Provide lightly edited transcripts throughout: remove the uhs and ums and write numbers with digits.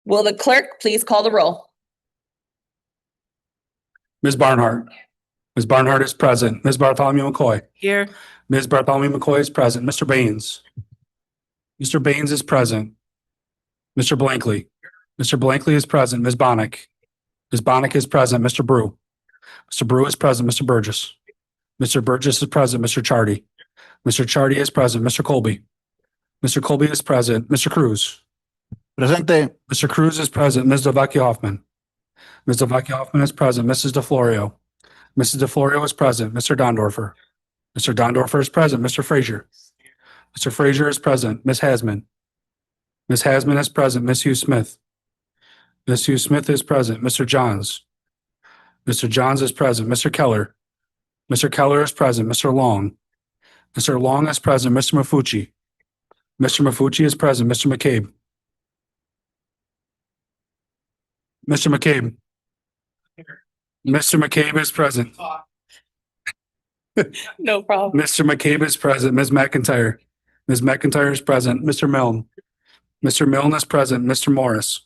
Will the clerk please call the roll? Ms. Barnhart. Ms. Barnhart is present. Ms. Bartholomew McCoy. Here. Ms. Bartholomew McCoy is present. Mr. Baynes. Mr. Baynes is present. Mr. Blankley. Mr. Blankley is present. Ms. Bonnick. Ms. Bonnick is present. Mr. Brew. Mr. Brew is present. Mr. Burgess. Mr. Burgess is present. Mr. Chardy. Mr. Chardy is present. Mr. Colby. Mr. Colby is present. Mr. Cruz. Presente. Mr. Cruz is present. Ms. Delvecchio Hoffman. Ms. Delvecchio Hoffman is present. Mrs. DiFlorio. Mrs. DiFlorio is present. Mr. Dondorfer. Mr. Dondorfer is present. Mr. Frazier. Mr. Frazier is present. Ms. Hasman. Ms. Hasman is present. Ms. Hughes-Smith. Ms. Hughes-Smith is present. Mr. Johns. Mr. Johns is present. Mr. Keller. Mr. Keller is present. Mr. Long. Mr. Long is present. Mr. Maffucci. Mr. Maffucci is present. Mr. McCabe. Mr. McCabe. Mr. McCabe is present. No problem. Mr. McCabe is present. Ms. McIntyre. Ms. McIntyre is present. Mr. Milne. Mr. Milne is present. Mr. Morris.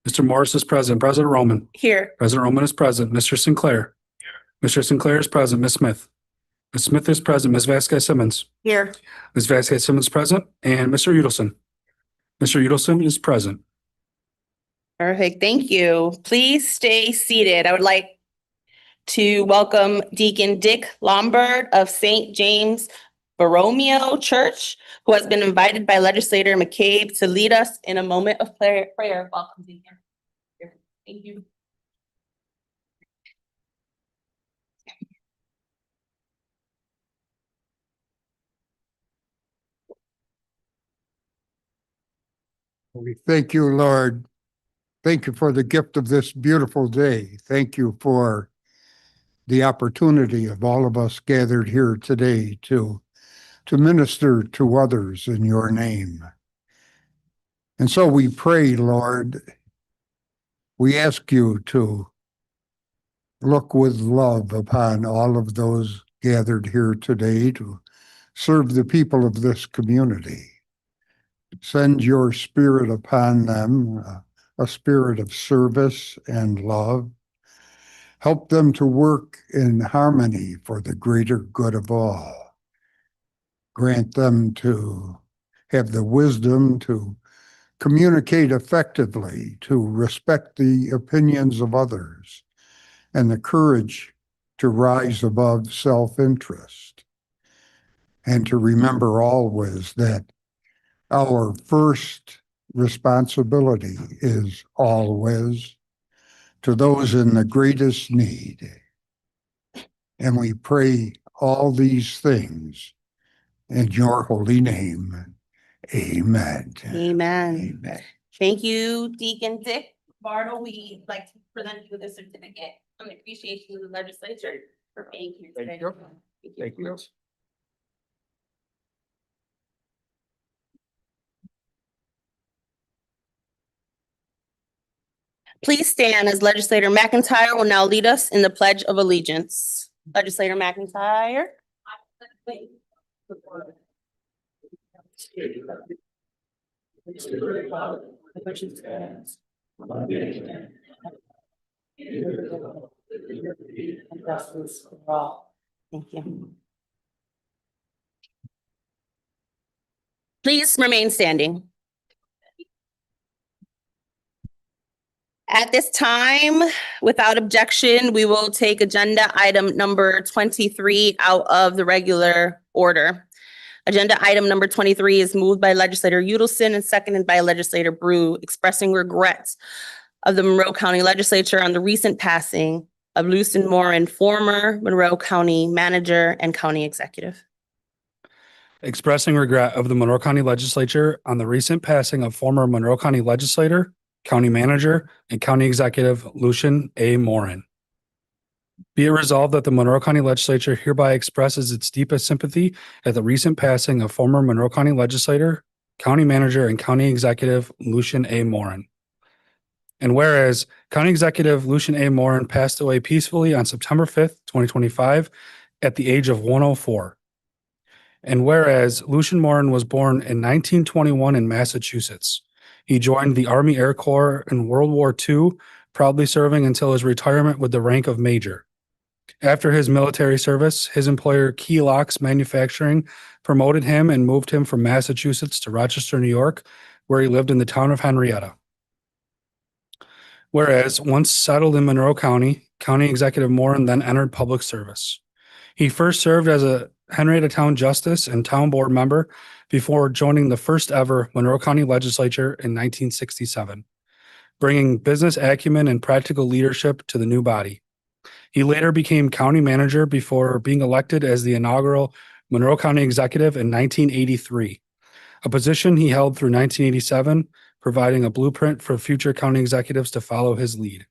Mr. Morris is present. President Román. Here. President Román is present. Mr. Sinclair. Mr. Sinclair is present. Ms. Smith. Ms. Smith is present. Ms. Vasquez Simmons. Here. Ms. Vasquez Simmons present. And Mr. Udelson. Mr. Udelson is present. Perfect. Thank you. Please stay seated. I would like to welcome Deacon Dick Lombard of St. James Borromeo Church, who has been invited by Legislator McCabe to lead us in a moment of prayer. Welcome, Deacon. Thank you. We thank you, Lord. Thank you for the gift of this beautiful day. Thank you for the opportunity of all of us gathered here today to minister to others in your name. And so we pray, Lord, we ask you to look with love upon all of those gathered here today to serve the people of this community. Send your spirit upon them, a spirit of service and love. Help them to work in harmony for the greater good of all. Grant them to have the wisdom to communicate effectively, to respect the opinions of others, and the courage to rise above self-interest, and to remember always that our first responsibility is always to those in the greatest need. And we pray all these things in your holy name. Amen. Amen. Amen. Thank you, Deacon Dick Bartle. We'd like to present you with a certificate of appreciation to the legislature for being here today. Thank you. Please stand as Legislator McIntyre will now lead us in the Pledge of Allegiance. Legislator McIntyre. Thank you. Please remain standing. At this time, without objection, we will take agenda item number 23 out of the regular order. Agenda item number 23 is moved by Legislator Udelson and seconded by Legislator Brew, expressing regrets of the Monroe County Legislature on the recent passing of Lucien Morin, former Monroe County Manager and County Executive. Expressing regret of the Monroe County Legislature on the recent passing of former Monroe County Legislator, County Manager, and County Executive Lucien A. Morin. Be it resolved that the Monroe County Legislature hereby expresses its deepest sympathy at the recent passing of former Monroe County Legislator, County Manager, and County Executive Lucien A. Morin. And whereas County Executive Lucien A. Morin passed away peacefully on September 5th, 2025, at the age of 104. And whereas Lucien Morin was born in 1921 in Massachusetts, He joined the Army Air Corps in World War II, proudly serving until his retirement with the rank of major. After his military service, his employer Key Locks Manufacturing promoted him and moved him from Massachusetts to Rochester, New York, where he lived in the town of Henrietta. Whereas, once settled in Monroe County, County Executive Morin then entered public service. He first served as a Henrietta Town Justice and Town Board member before joining the first ever Monroe County Legislature in 1967, bringing business acumen and practical leadership to the new body. He later became county manager before being elected as the inaugural Monroe County Executive in 1983, a position he held through 1987, providing a blueprint for future county executives to follow his lead.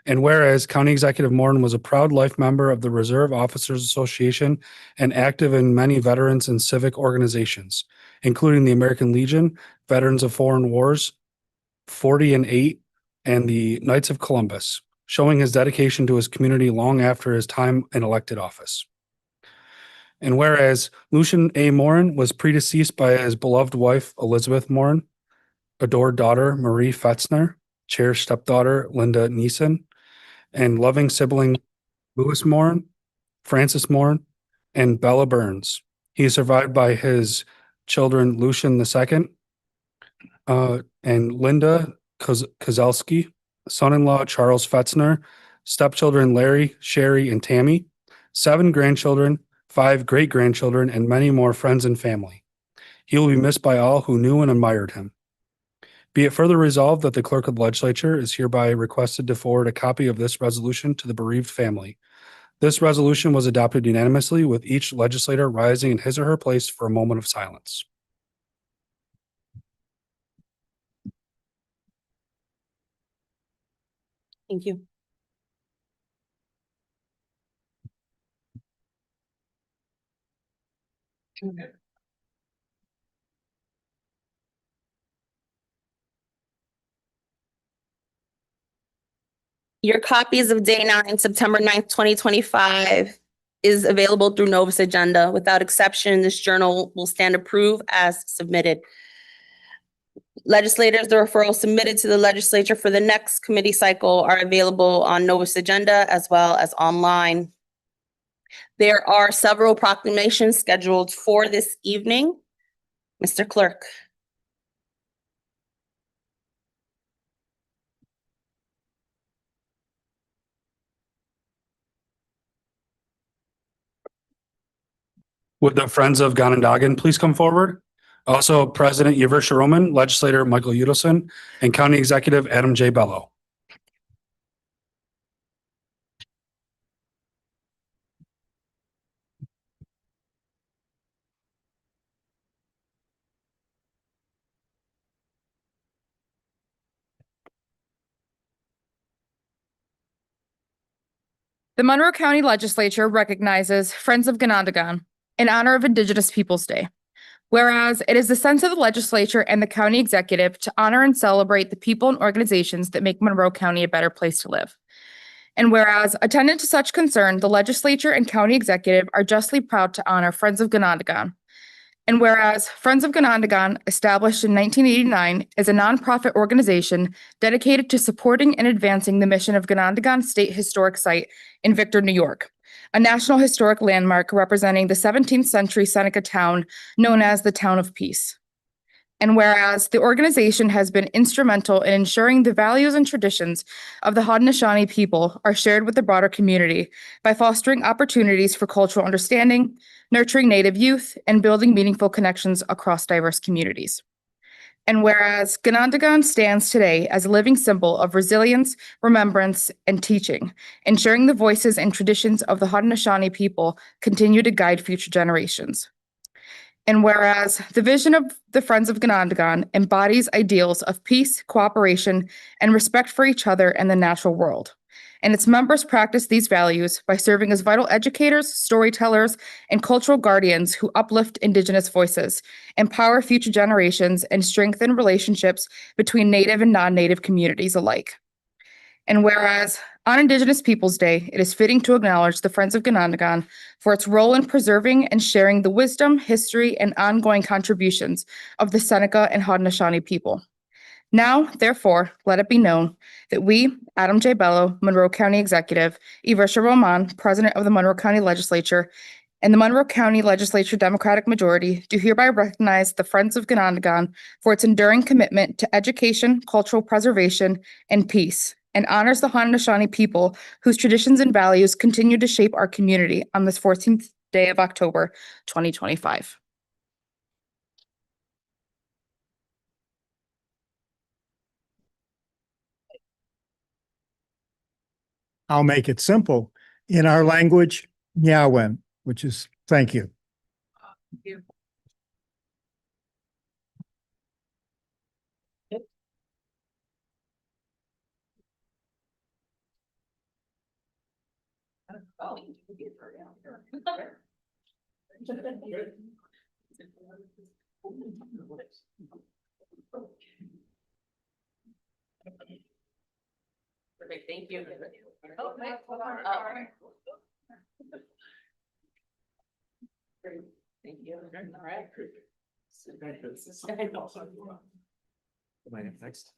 And whereas County Executive Morin was a proud life member of the Reserve Officers Association and active in many veterans and civic organizations, including the American Legion, Veterans of Foreign Wars, 40 and 8, and the Knights of Columbus, showing his dedication to his community long after his time in elected office. And whereas Lucian A. Morin was predeceased by his beloved wife, Elizabeth Morin, adored daughter, Marie Fetzner, cherished stepdaughter, Linda Neeson, and loving sibling, Louis Morin, Francis Morin, and Bella Burns. He is survived by his children, Lucian II, and Linda Kozelski, son-in-law, Charles Fetzner, stepchildren, Larry, Sherry, and Tammy, 7 grandchildren, 5 great-grandchildren, and many more friends and family. He will be missed by all who knew and admired him. Be it further resolved that the Clerk of the Legislature is hereby requested to forward a copy of this resolution to the bereaved family. This resolution was adopted unanimously, with each legislator rising in his or her place for a moment of silence. Thank you. Your copies of day 9, September 9th, 2025 is available through Novus Agenda. Without exception, this journal will stand approved as submitted. Legislators, the referrals submitted to the legislature for the next committee cycle are available on Novus Agenda as well as online. There are several proclamations scheduled for this evening. Mr. Clerk. Would the Friends of Ganondagan please come forward? Also, President Yversha Román, Legislator Michael Udelson, and County Executive Adam J. Bello. The Monroe County Legislature recognizes Friends of Ganondagan in honor of Indigenous Peoples Day. Whereas it is the sense of the legislature and the county executive to honor and celebrate the people and organizations that make Monroe County a better place to live. And whereas, attendant to such concern, the legislature and county executive are justly proud to honor Friends of Ganondagan. And whereas Friends of Ganondagan, established in 1989, is a nonprofit organization dedicated to supporting and advancing the mission of Ganondagan State Historic Site in Victor, New York, a National Historic Landmark representing the 17th century Seneca town known as the Town of Peace. And whereas the organization has been instrumental in ensuring the values and traditions of the Haudenosaunee people are shared with the broader community by fostering opportunities for cultural understanding, nurturing Native youth, and building meaningful connections across diverse communities. And whereas Ganondagan stands today as a living symbol of resilience, remembrance, and teaching, ensuring the voices and traditions of the Haudenosaunee people continue to guide future generations. And whereas the vision of the Friends of Ganondagan embodies ideals of peace, cooperation, and respect for each other and the natural world. And its members practice these values by serving as vital educators, storytellers, and cultural guardians who uplift Indigenous voices, empower future generations, and strengthen relationships between Native and non-Native communities alike. And whereas on Indigenous Peoples' Day, it is fitting to acknowledge the Friends of Ganondagan for its role in preserving and sharing the wisdom, history, and ongoing contributions of the Seneca and Haudenosaunee people. Now, therefore, let it be known that we, Adam J. Bello, Monroe County Executive, Yversha Román, President of the Monroe County Legislature, and the Monroe County Legislature Democratic Majority do hereby recognize the Friends of Ganondagan for its enduring commitment to education, cultural preservation, and peace, and honors the Haudenosaunee people whose traditions and values continue to shape our community on this 14th day of October, 2025. I'll make it simple. In our language, Nyawem, which is thank you. Perfect, thank you. Thank you. All right. Next.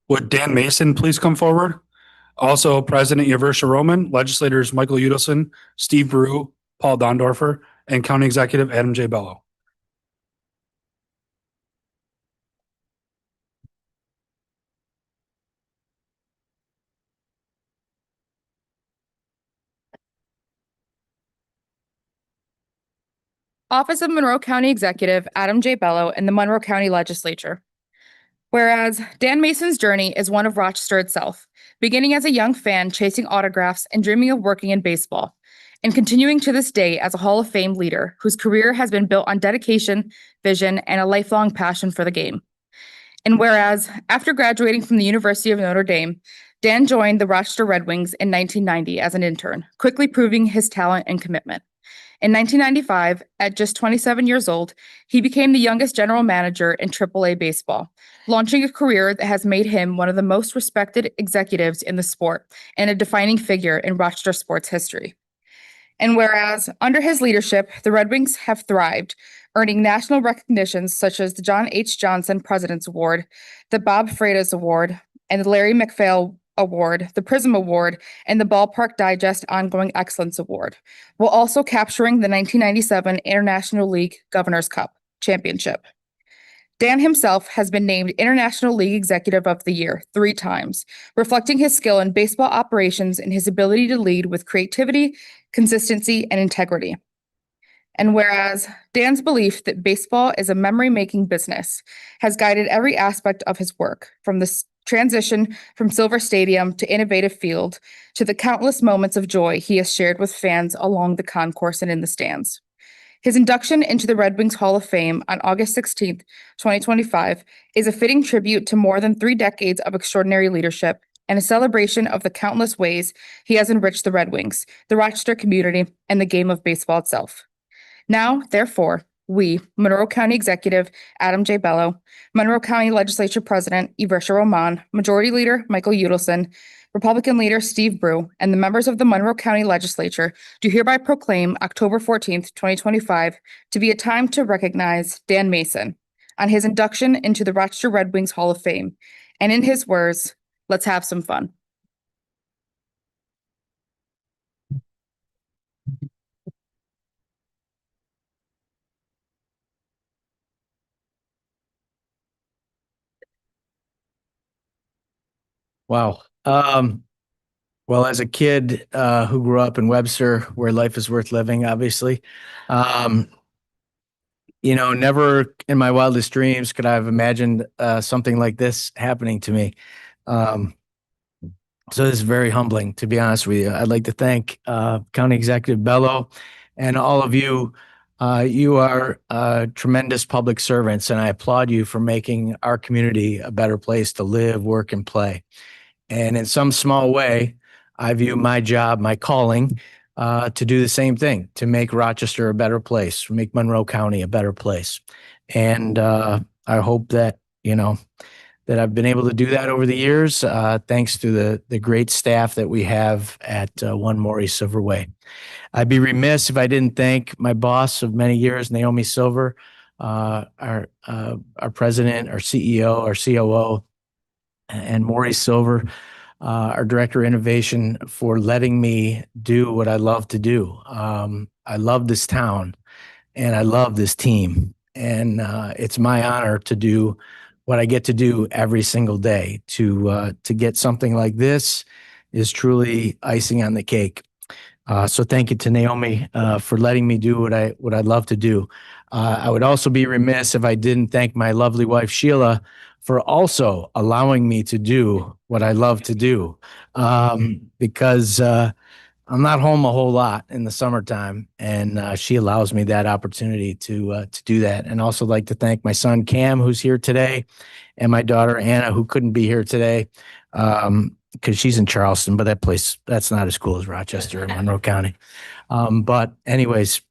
Would Dan Mason please come forward? Also, President Yversha Román, legislators Michael Udelson, Steve Brew, Paul Dondorfer, and County Executive Adam J. Bello. Office of Monroe County Executive Adam J. Bello and the Monroe County Legislature. Whereas Dan Mason's journey is one of Rochester itself, beginning as a young fan chasing autographs and dreaming of working in baseball, and continuing to this day as a Hall of Fame leader whose career has been built on dedication, vision, and a lifelong passion for the game. And whereas after graduating from the University of Notre Dame, Dan joined the Rochester Red Wings in 1990 as an intern, quickly proving his talent and commitment. In 1995, at just 27 years old, he became the youngest general manager in AAA baseball, launching a career that has made him one of the most respected executives in the sport and a defining figure in Rochester sports history. And whereas under his leadership, the Red Wings have thrived, earning national recognitions such as the John H. Johnson President's Award, the Bob Freitas Award, and the Larry McPhail Award, the Prism Award, and the Ballpark Digest Ongoing Excellence Award, while also capturing the 1997 International League Governors Cup Championship. Dan himself has been named International League Executive of the Year 3 times, reflecting his skill in baseball operations and his ability to lead with creativity, consistency, and integrity. And whereas Dan's belief that baseball is a memory-making business has guided every aspect of his work, from the transition from Silver Stadium to Innovative Field, to the countless moments of joy he has shared with fans along the concourse and in the stands. His induction into the Red Wings Hall of Fame on August 16th, 2025, is a fitting tribute to more than 3 decades of extraordinary leadership and a celebration of the countless ways he has enriched the Red Wings, the Rochester community, and the game of baseball itself. Now, therefore, we, Monroe County Executive Adam J. Bello, Monroe County Legislature President Yversha Román, Majority Leader Michael Udelson, Republican Leader Steve Brew, and the members of the Monroe County Legislature do hereby proclaim October 14th, 2025 to be a time to recognize Dan Mason on his induction into the Rochester Red Wings Hall of Fame. And in his words, let's have some fun. Wow. Well, as a kid who grew up in Webster, where life is worth living, obviously, never in my wildest dreams could I have imagined something like this happening to me. So this is very humbling, to be honest with you. I'd like to thank County Executive Bello and all of you. You are tremendous public servants, and I applaud you for making our community a better place to live, work, and play. And in some small way, I view my job, my calling, to do the same thing, to make Rochester a better place, make Monroe County a better place. And I hope that that I've been able to do that over the years, thanks to the great staff that we have at 1 Maurice Silver Way. I'd be remiss if I didn't thank my boss of many years, Naomi Silver, our president, our CEO, our COO, and Maurice Silver, our director of innovation, for letting me do what I love to do. I love this town and I love this team. And it's my honor to do what I get to do every single day. To get something like this is truly icing on the cake. So thank you to Naomi for letting me do what I love to do. I would also be remiss if I didn't thank my lovely wife, Sheila, for also allowing me to do what I love to do, because I'm not home a whole lot in the summertime, and she allows me that opportunity to do that. And also like to thank my son, Cam, who's here today, and my daughter, Anna, who couldn't be here today because she's in Charleston, but that's not as cool as Rochester in Monroe County. But anyways,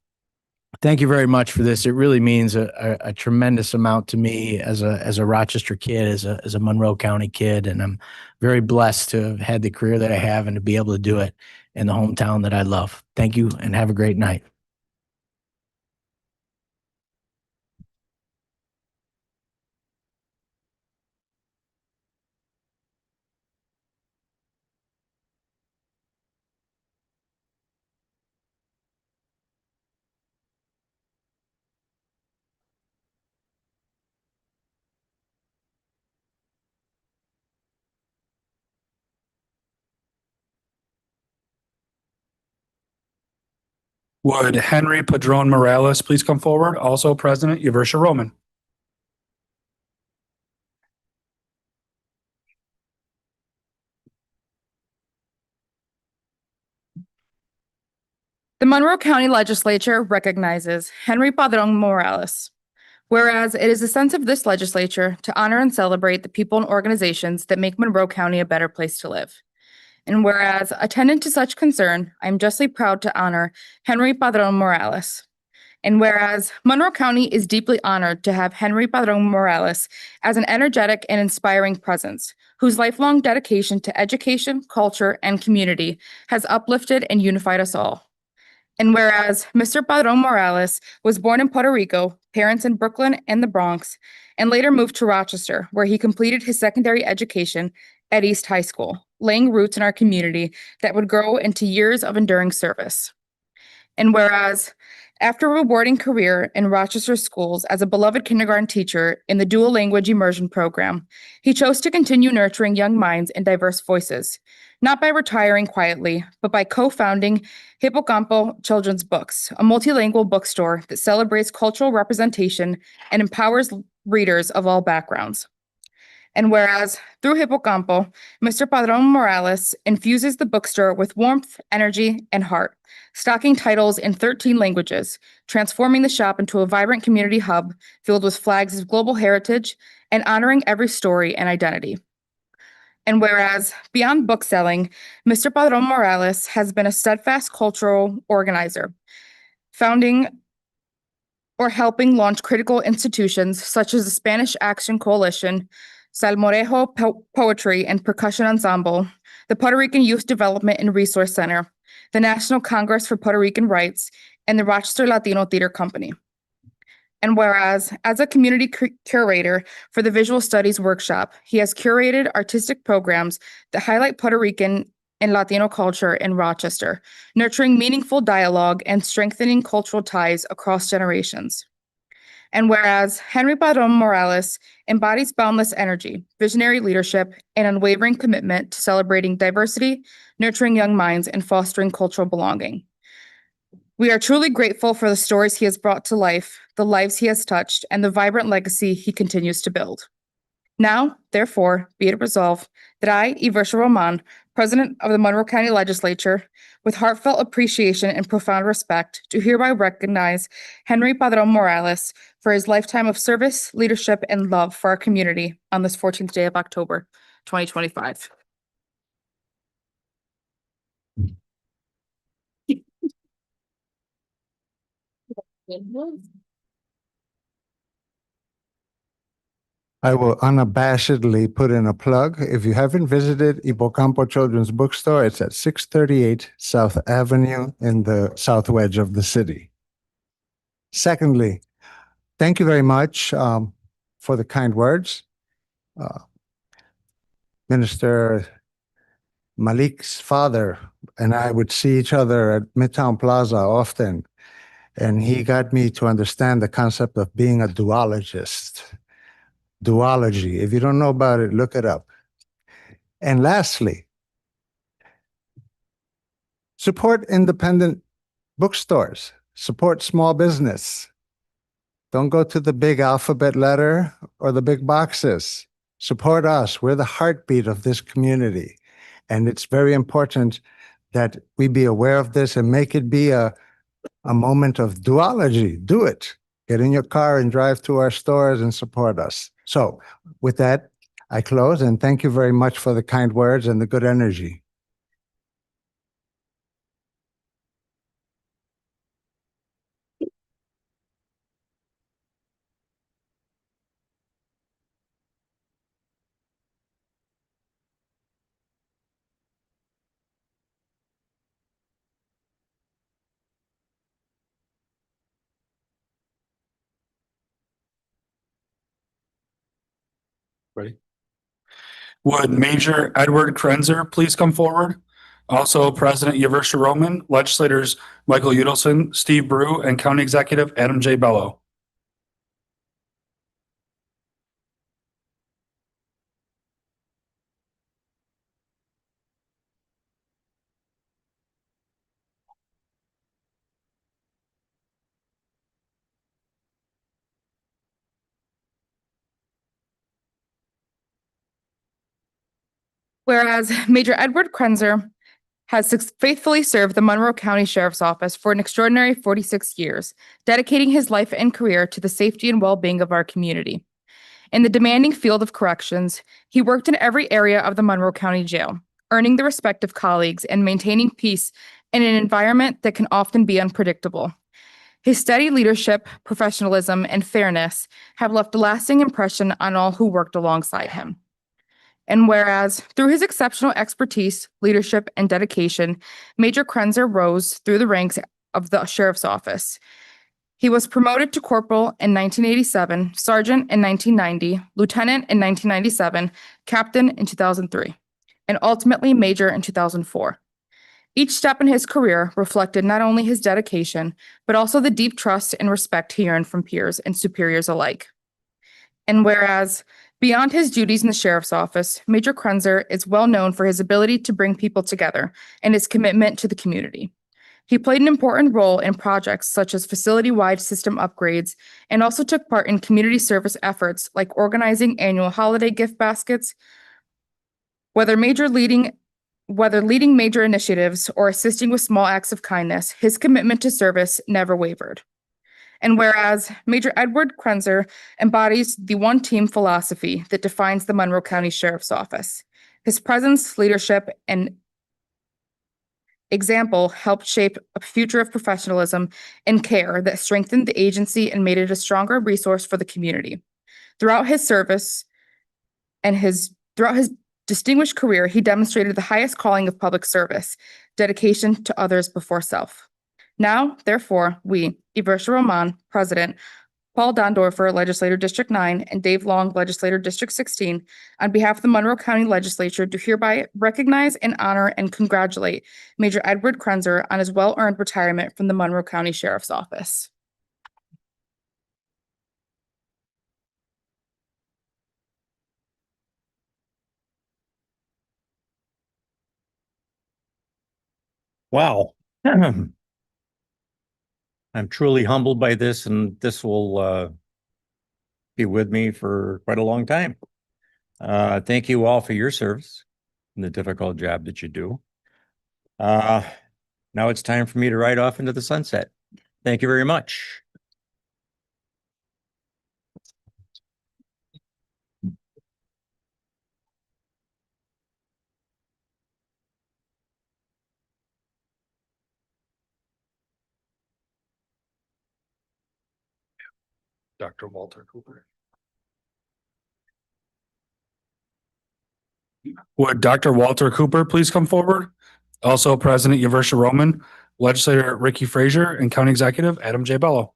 thank you very much for this. It really means a tremendous amount to me as a Rochester kid, as a Monroe County kid, and I'm very blessed to have had the career that I have and to be able to do it in the hometown that I love. Thank you and have a great night. Would Henry Padron Morales please come forward? Also President Yversha Román. The Monroe County Legislature recognizes Henry Padron Morales. Whereas it is the sense of this legislature to honor and celebrate the people and organizations that make Monroe County a better place to live. And whereas, attendant to such concern, I am justly proud to honor Henry Padron Morales. And whereas, Monroe County is deeply honored to have Henry Padron Morales as an energetic and inspiring presence, whose lifelong dedication to education, culture, and community has uplifted and unified us all. And whereas Mr. Padron Morales was born in Puerto Rico, parents in Brooklyn and the Bronx, and later moved to Rochester, where he completed his secondary education at East High School, laying roots in our community that would grow into years of enduring service. And whereas, after a rewarding career in Rochester schools as a beloved kindergarten teacher in the dual language immersion program, he chose to continue nurturing young minds and diverse voices, not by retiring quietly, but by co-founding Hippocampo Children's Books, a multilingual bookstore that celebrates cultural representation and empowers readers of all backgrounds. And whereas, through Hippocampo, Mr. Padron Morales infuses the bookstore with warmth, energy, and heart, stocking titles in 13 languages, transforming the shop into a vibrant community hub filled with flags of global heritage and honoring every story and identity. And whereas, beyond bookselling, Mr. Padron Morales has been a steadfast cultural organizer, founding or helping launch critical institutions such as the Spanish Action Coalition, Salmorejo Poetry and Percussion Ensemble, the Puerto Rican Youth Development and Resource Center, the National Congress for Puerto Rican Rights, and the Rochester Latino Theater Company. And whereas, as a community curator for the Visual Studies Workshop, he has curated artistic programs that highlight Puerto Rican and Latino culture in Rochester, nurturing meaningful dialogue and strengthening cultural ties across generations. And whereas Henry Padron Morales embodies boundless energy, visionary leadership, and unwavering commitment to celebrating diversity, nurturing young minds, and fostering cultural belonging. We are truly grateful for the stories he has brought to life, the lives he has touched, and the vibrant legacy he continues to build. Now, therefore, be it resolved that I, Yversha Román, President of the Monroe County Legislature, with heartfelt appreciation and profound respect, do hereby recognize Henry Padron Morales for his lifetime of service, leadership, and love for our community on this 14th day of October, 2025. I will unabashedly put in a plug. If you haven't visited Hipocampo Children's Bookstore, it's at 638 South Avenue in the south wedge of the city. Secondly, thank you very much for the kind words. Minister Malik's father and I would see each other at Midtown Plaza often, and he got me to understand the concept of being a duologist. Duology. If you don't know about it, look it up. And lastly, support independent bookstores, support small business. Don't go to the big alphabet letter or the big boxes. Support us. We're the heartbeat of this community. And it's very important that we be aware of this and make it be a moment of duology. Do it. Get in your car and drive to our stores and support us. So with that, I close and thank you very much for the kind words and the good energy. Ready? Would Major Edward Krenzer please come forward? Also, President Yversha Román, legislators Michael Udelson, Steve Brew, and County Executive Adam J. Bello. Whereas Major Edward Krenzer has faithfully served the Monroe County Sheriff's Office for an extraordinary 46 years, dedicating his life and career to the safety and well-being of our community. In the demanding field of corrections, he worked in every area of the Monroe County Jail, earning the respect of colleagues and maintaining peace in an environment that can often be unpredictable. His steady leadership, professionalism, and fairness have left a lasting impression on all who worked alongside him. And whereas, through his exceptional expertise, leadership, and dedication, Major Krenzer rose through the ranks of the Sheriff's Office. He was promoted to corporal in 1987, sergeant in 1990, lieutenant in 1997, captain in 2003, and ultimately major in 2004. Each step in his career reflected not only his dedication, but also the deep trust and respect he earned from peers and superiors alike. And whereas, beyond his duties in the Sheriff's Office, Major Krenzer is well known for his ability to bring people together and his commitment to the community. He played an important role in projects such as facility-wide system upgrades and also took part in community service efforts like organizing annual holiday gift baskets. Whether leading major initiatives or assisting with small acts of kindness, his commitment to service never wavered. And whereas Major Edward Krenzer embodies the one-team philosophy that defines the Monroe County Sheriff's Office, his presence, leadership, and example helped shape a future of professionalism and care that strengthened the agency and made it a stronger resource for the community. Throughout his service and throughout his distinguished career, he demonstrated the highest calling of public service, dedication to others before self. Now, therefore, we, Yversha Román, President, Paul Dondorfer, Legislator District 9, and Dave Long, Legislator District 16, on behalf of the Monroe County Legislature, do hereby recognize and honor and congratulate Major Edward Krenzer on his well-earned retirement from the Monroe County Sheriff's Office. Wow. I'm truly humbled by this, and this will be with me for quite a long time. Thank you all for your service and the difficult job that you do. Now it's time for me to ride off into the sunset. Thank you very much. Dr. Walter Cooper. Would Dr. Walter Cooper please come forward? Also, President Yversha Román, Legislator Ricky Frazier, and County Executive Adam J. Bello.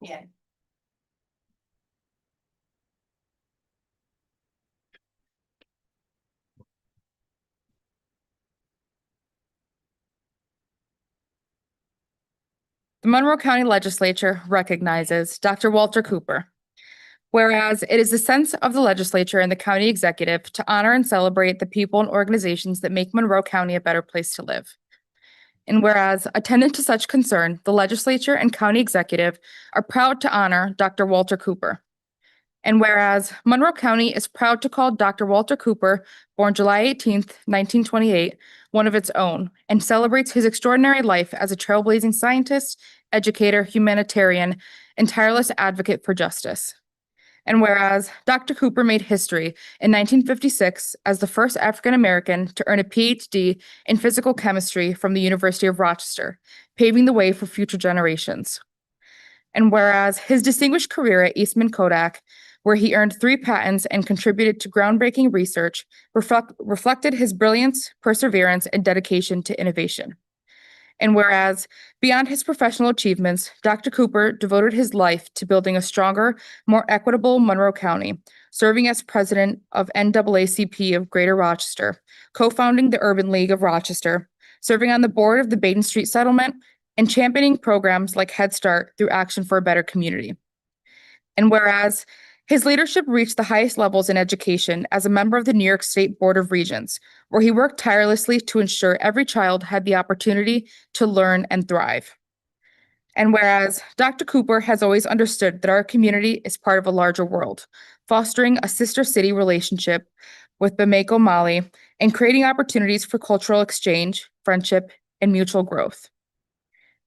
Yeah. The Monroe County Legislature recognizes Dr. Walter Cooper. Whereas it is the sense of the legislature and the county executive to honor and celebrate the people and organizations that make Monroe County a better place to live. And whereas, attendant to such concern, the legislature and county executive are proud to honor Dr. Walter Cooper. And whereas, Monroe County is proud to call Dr. Walter Cooper, born July 18th, 1928, one of its own, and celebrates his extraordinary life as a trailblazing scientist, educator, humanitarian, and tireless advocate for justice. And whereas Dr. Cooper made history in 1956 as the first African American to earn a PhD in physical chemistry from the University of Rochester, paving the way for future generations. And whereas his distinguished career at Eastman Kodak, where he earned 3 patents and contributed to groundbreaking research, reflected his brilliance, perseverance, and dedication to innovation. And whereas, beyond his professional achievements, Dr. Cooper devoted his life to building a stronger, more equitable Monroe County, serving as president of NAACP of Greater Rochester, co-founding the Urban League of Rochester, serving on the board of the Baynes Street Settlement, and championing programs like Head Start through Action for a Better Community. And whereas, his leadership reached the highest levels in education as a member of the New York State Board of Regents, where he worked tirelessly to ensure every child had the opportunity to learn and thrive. And whereas Dr. Cooper has always understood that our community is part of a larger world, fostering a sister city relationship with Bamako, Mali, and creating opportunities for cultural exchange, friendship, and mutual growth.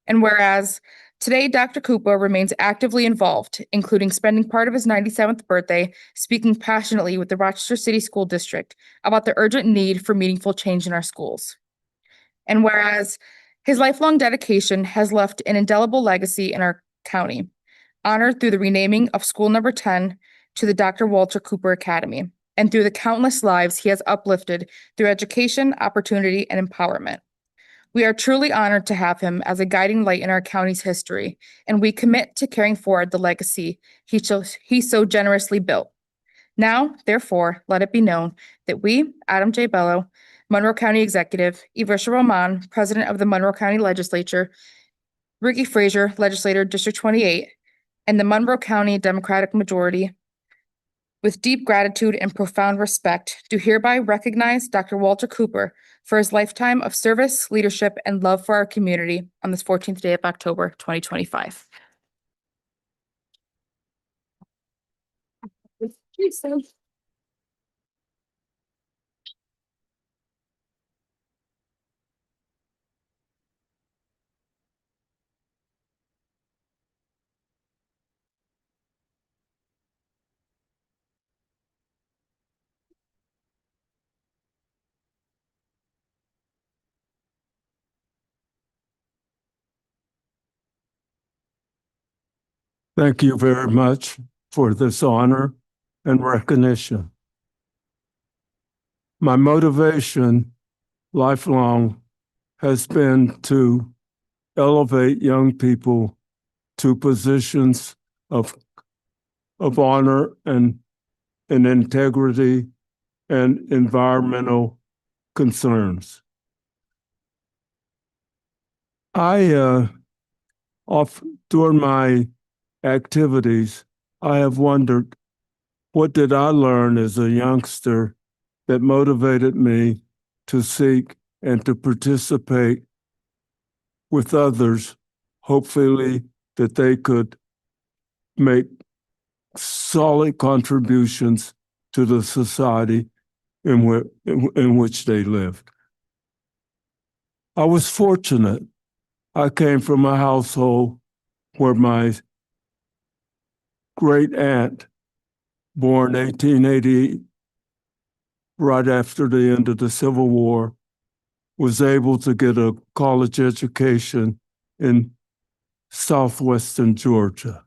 And whereas today, Dr. Cooper remains actively involved, including spending part of his 97th birthday speaking passionately with the Rochester City School District about the urgent need for meaningful change in our schools. And whereas his lifelong dedication has left an indelible legacy in our county, honored through the renaming of School Number 10 to the Dr. Walter Cooper Academy, and through the countless lives he has uplifted through education, opportunity, and empowerment. We are truly honored to have him as a guiding light in our county's history, and we commit to carrying forward the legacy he so generously built. Now, therefore, let it be known that we, Adam J. Bello, Monroe County Executive, Yversha Román, President of the Monroe County Legislature, Ricky Frazier, Legislator District 28, and the Monroe County Democratic Majority, with deep gratitude and profound respect, do hereby recognize Dr. Walter Cooper for his lifetime of service, leadership, and love for our community on this 14th day of October, 2025. Thank you very much for this honor and recognition. My motivation lifelong has been to elevate young people to positions of honor and integrity and environmental concerns. During my activities, I have wondered, what did I learn as a youngster that motivated me to seek and to participate with others, hopefully that they could make solid contributions to the society in which they lived. I was fortunate. I came from a household where my great aunt, born 1880, right after the end of the Civil War, was able to get a college education in southwestern Georgia.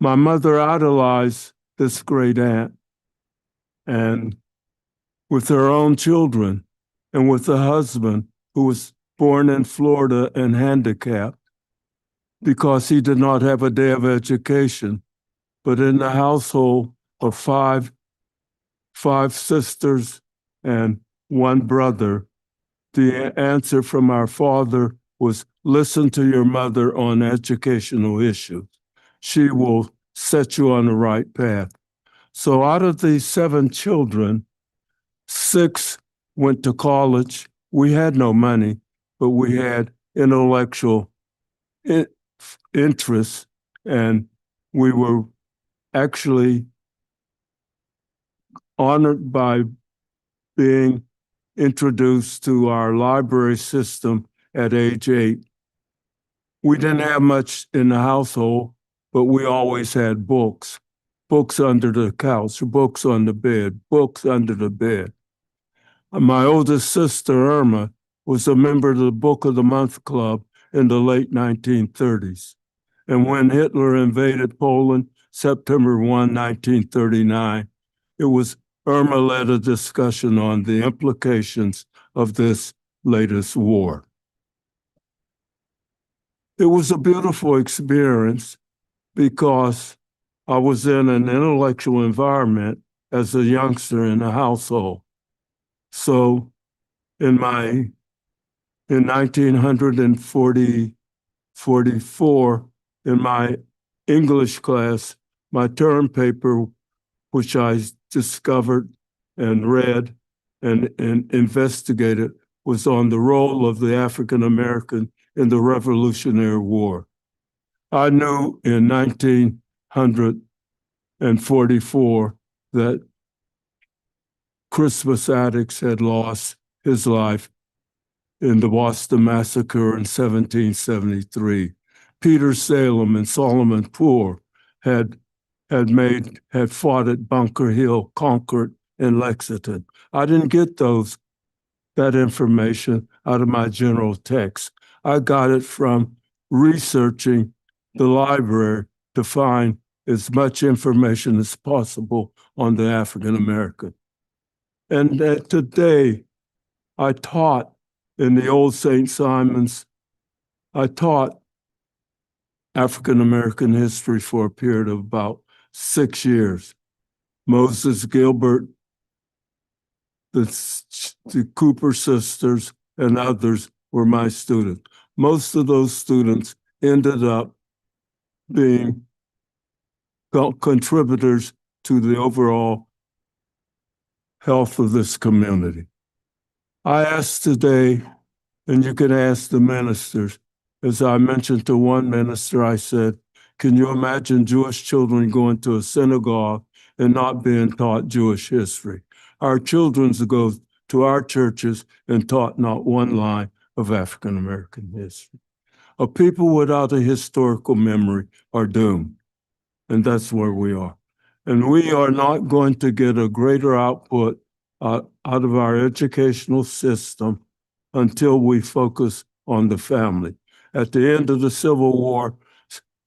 My mother idolized this great aunt, and with her own children and with a husband who was born in Florida and handicapped because he did not have a day of education, but in the household of five sisters and one brother, the answer from our father was, listen to your mother on educational issues. She will set you on the right path. So out of these 7 children, 6 went to college. We had no money, but we had intellectual interest, and we were actually honored by being introduced to our library system at age 8. We didn't have much in the household, but we always had books under the couch, books on the bed, books under the bed. My oldest sister, Irma, was a member of the Book of the Month Club in the late 1930s. And when Hitler invaded Poland, September 1, 1939, it was Irma led a discussion on the implications of this latest war. It was a beautiful experience because I was in an intellectual environment as a youngster in a household. So in 1944, in my English class, my term paper, which I discovered and read and investigated, was on the role of the African American in the Revolutionary War. I knew in 1944 that Crispus Attucks had lost his life in the Boston Massacre in 1773. Peter Salem and Solomon Poor had fought at Bunker Hill, Concord, and Lexington. I didn't get that information out of my general text. I got it from researching the library to find as much information as possible on the African American. And today, I taught in the old St. Simon's, I taught African American history for a period of about 6 years. Moses Gilbert, the Cooper sisters, and others were my students. Most of those students ended up being contributors to the overall health of this community. I asked today, and you can ask the ministers, as I mentioned to one minister, I said, can you imagine Jewish children going to a synagogue and not being taught Jewish history? Our children go to our churches and taught not one line of African American history. A people without a historical memory are doomed, and that's where we are. And we are not going to get a greater output out of our educational system until we focus on the family. At the end of the Civil War,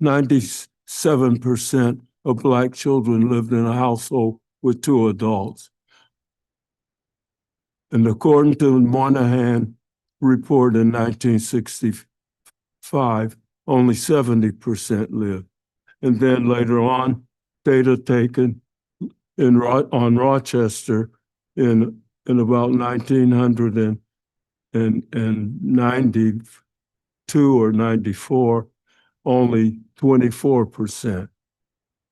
97% of Black children lived in a household with 2 adults. And according to the Moynihan report in 1965, only 70% lived. And then later on, data taken on Rochester in about 1992 or 94, only 24%.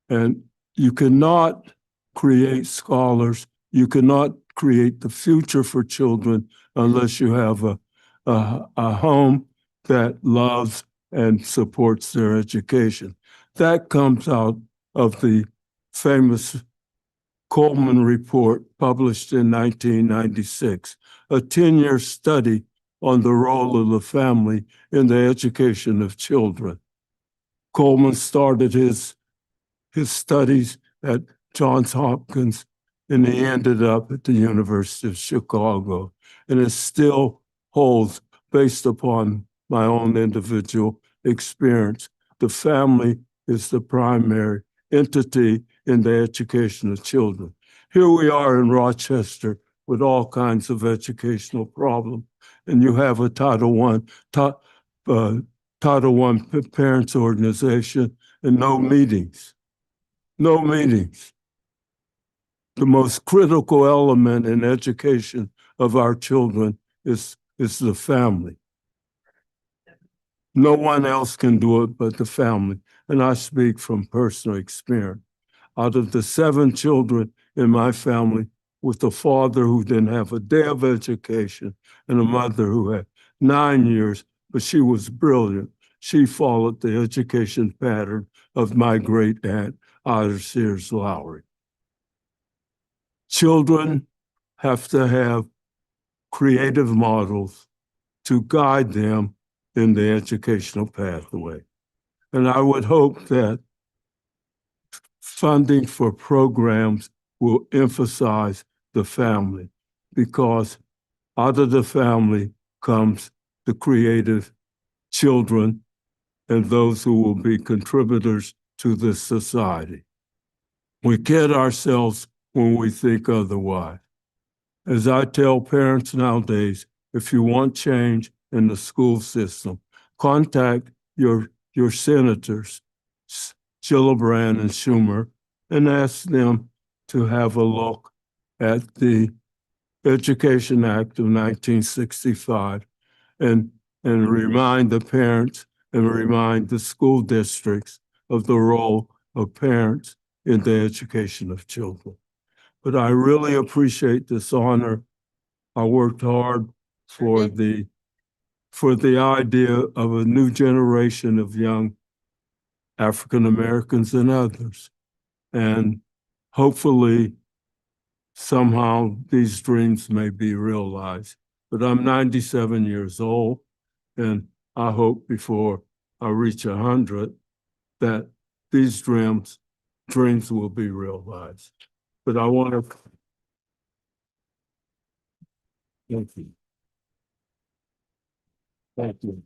And you cannot create scholars, you cannot create the future for children unless you have a home that loves and supports their education. That comes out of the famous Coleman report published in 1996, a 10-year study on the role of the family in the education of children. Coleman started his studies at Johns Hopkins, and he ended up at the University of Chicago. And it still holds, based upon my own individual experience. The family is the primary entity in the education of children. Here we are in Rochester with all kinds of educational problems, and you have a Title I parents organization and no meetings. No meetings. The most critical element in education of our children is the family. No one else can do it but the family. And I speak from personal experience. Out of the 7 children in my family, with a father who didn't have a day of education and a mother who had 9 years, but she was brilliant. She followed the education pattern of my great aunt, Ida Sears Lowry. Children have to have creative models to guide them in the educational pathway. And I would hope that funding for programs will emphasize the family, because out of the family comes the creative children and those who will be contributors to this society. We kid ourselves when we think otherwise. As I tell parents nowadays, if you want change in the school system, contact your senators, Gillibrand and Schumer, and ask them to have a look at the Education Act of 1965 and remind the parents and remind the school districts of the role of parents in the education of children. But I really appreciate this honor. I worked hard for the idea of a new generation of young African Americans and others. And hopefully, somehow these dreams may be realized. But I'm 97 years old, and I hope before I reach 100 that these dreams will be realized. But I want to thank you. Thank you.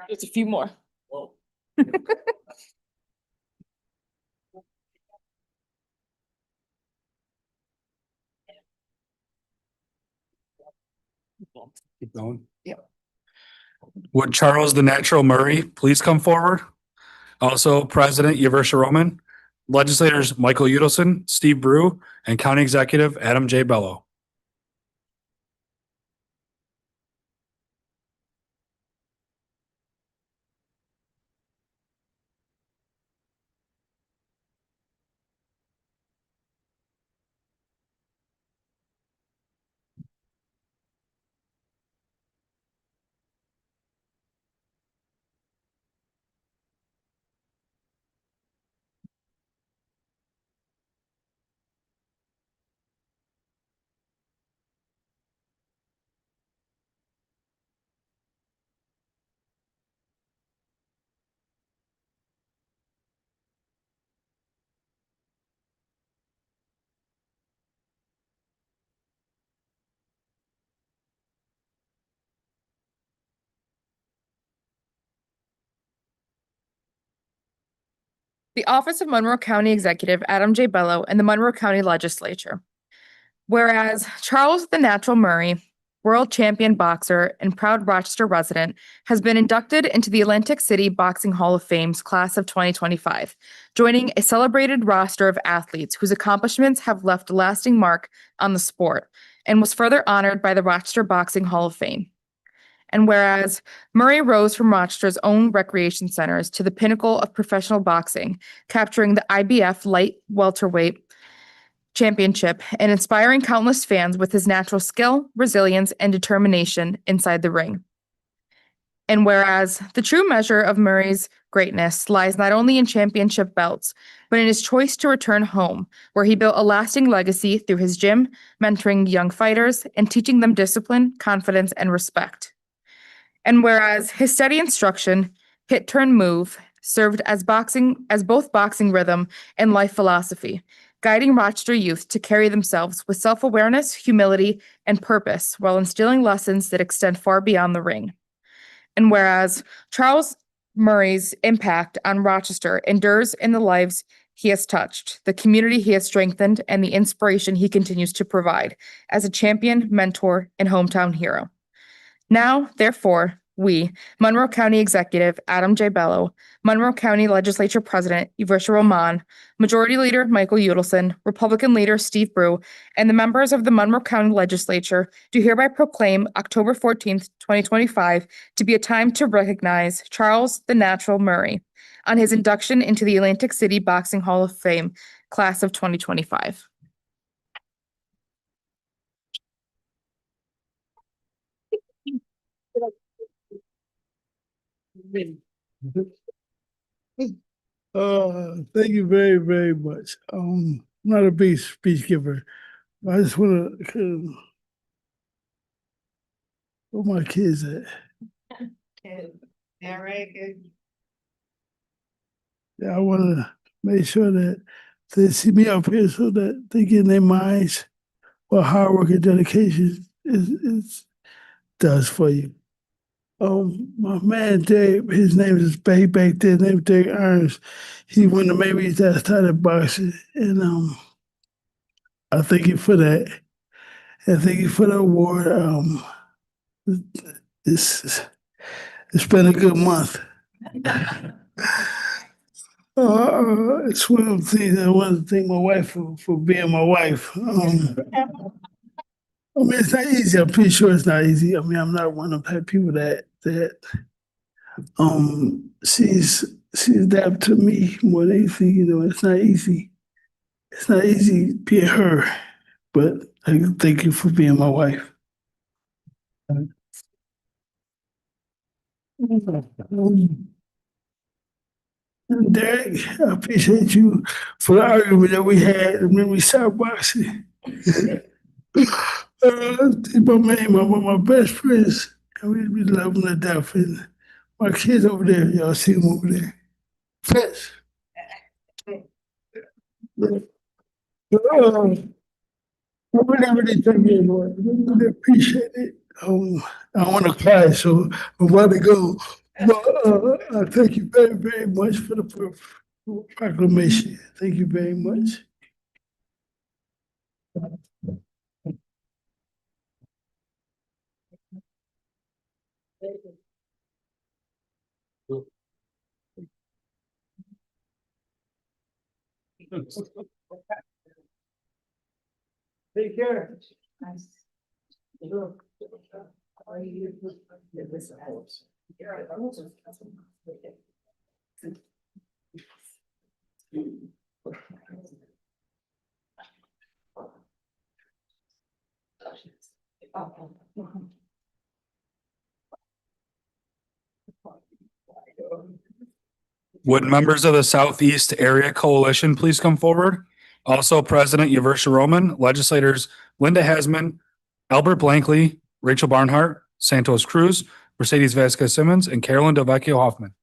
There's a few more. Keep going. Yep. Would Charles the Natural Murray please come forward? Also, President Yversha Román, legislators Michael Udelson, Steve Brew, and County Executive Adam J. Bello. The Office of Monroe County Executive Adam J. Bello and the Monroe County Legislature. Whereas Charles the Natural Murray, world champion boxer and proud Rochester resident, has been inducted into the Atlantic City Boxing Hall of Fame's class of 2025, joining a celebrated roster of athletes whose accomplishments have left a lasting mark on the sport, and was further honored by the Rochester Boxing Hall of Fame. And whereas Murray rose from Rochester's own recreation centers to the pinnacle of professional boxing, capturing the IBF light welterweight championship and inspiring countless fans with his natural skill, resilience, and determination inside the ring. And whereas the true measure of Murray's greatness lies not only in championship belts, but in his choice to return home, where he built a lasting legacy through his gym, mentoring young fighters, and teaching them discipline, confidence, and respect. And whereas his steady instruction, hit, turn, move, served as both boxing rhythm and life philosophy, guiding Rochester youth to carry themselves with self-awareness, humility, and purpose while instilling lessons that extend far beyond the ring. And whereas Charles Murray's impact on Rochester endures in the lives he has touched, the community he has strengthened, and the inspiration he continues to provide as a champion, mentor, and hometown hero. Now, therefore, we, Monroe County Executive Adam J. Bello, Monroe County Legislature President Yversha Román, Majority Leader Michael Udelson, Republican Leader Steve Brew, and the members of the Monroe County Legislature do hereby proclaim October 14th, 2025 to be a time to recognize Charles the Natural Murray on his induction into the Atlantic City Boxing Hall of Fame, class of 2025. Thank you very, very much. I'm not a big speech giver. I just want to, where my kids at? All right, good. Yeah, I want to make sure that they see me up here so that they get in their minds what hard work and dedication does for you. My man Dave, his name is back there, his name is Dave Irons. He one of the main reasons I started boxing, and I thank you for that. And thank you for the award. It's been a good month. It's one of the things I want to thank my wife for being my wife. I mean, it's not easy. I'm pretty sure it's not easy. I mean, I'm not one of the people that she's adapted to me more than anything. You know, it's not easy. It's not easy being her, but I thank you for being my wife. Derek, I appreciate you for the argument that we had when we stopped boxing. My best friends, and we love them to death. And my kids over there, y'all see them over there. Fetch. I really thank you, Lord. I really appreciate it. I don't want to cry, so I'm about to go. But I thank you very, very much for the proclamation. Thank you very much. Take care. Would members of the Southeast Area Coalition please come forward? Also, President Yversha Román, legislators Linda Hasman, Albert Blankley, Rachel Barnhart, Santos Cruz, Mercedes Vasquez Simmons, and Carolyn Delvecchio Hoffman.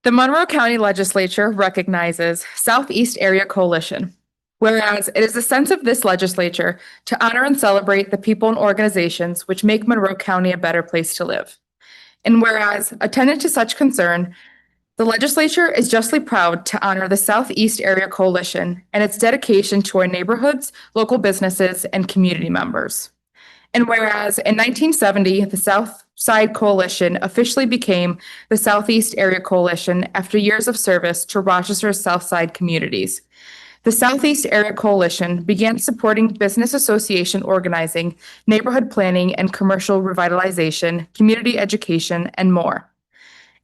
The Monroe County Legislature recognizes Southeast Area Coalition. Whereas it is the sense of this legislature to honor and celebrate the people and organizations which make Monroe County a better place to live. And whereas, attendant to such concern, the legislature is justly proud to honor the Southeast Area Coalition and its dedication to our neighborhoods, local businesses, and community members. And whereas in 1970, the South Side Coalition officially became the Southeast Area Coalition after years of service to Rochester's South Side communities. The Southeast Area Coalition began supporting business association organizing, neighborhood planning and commercial revitalization, community education, and more.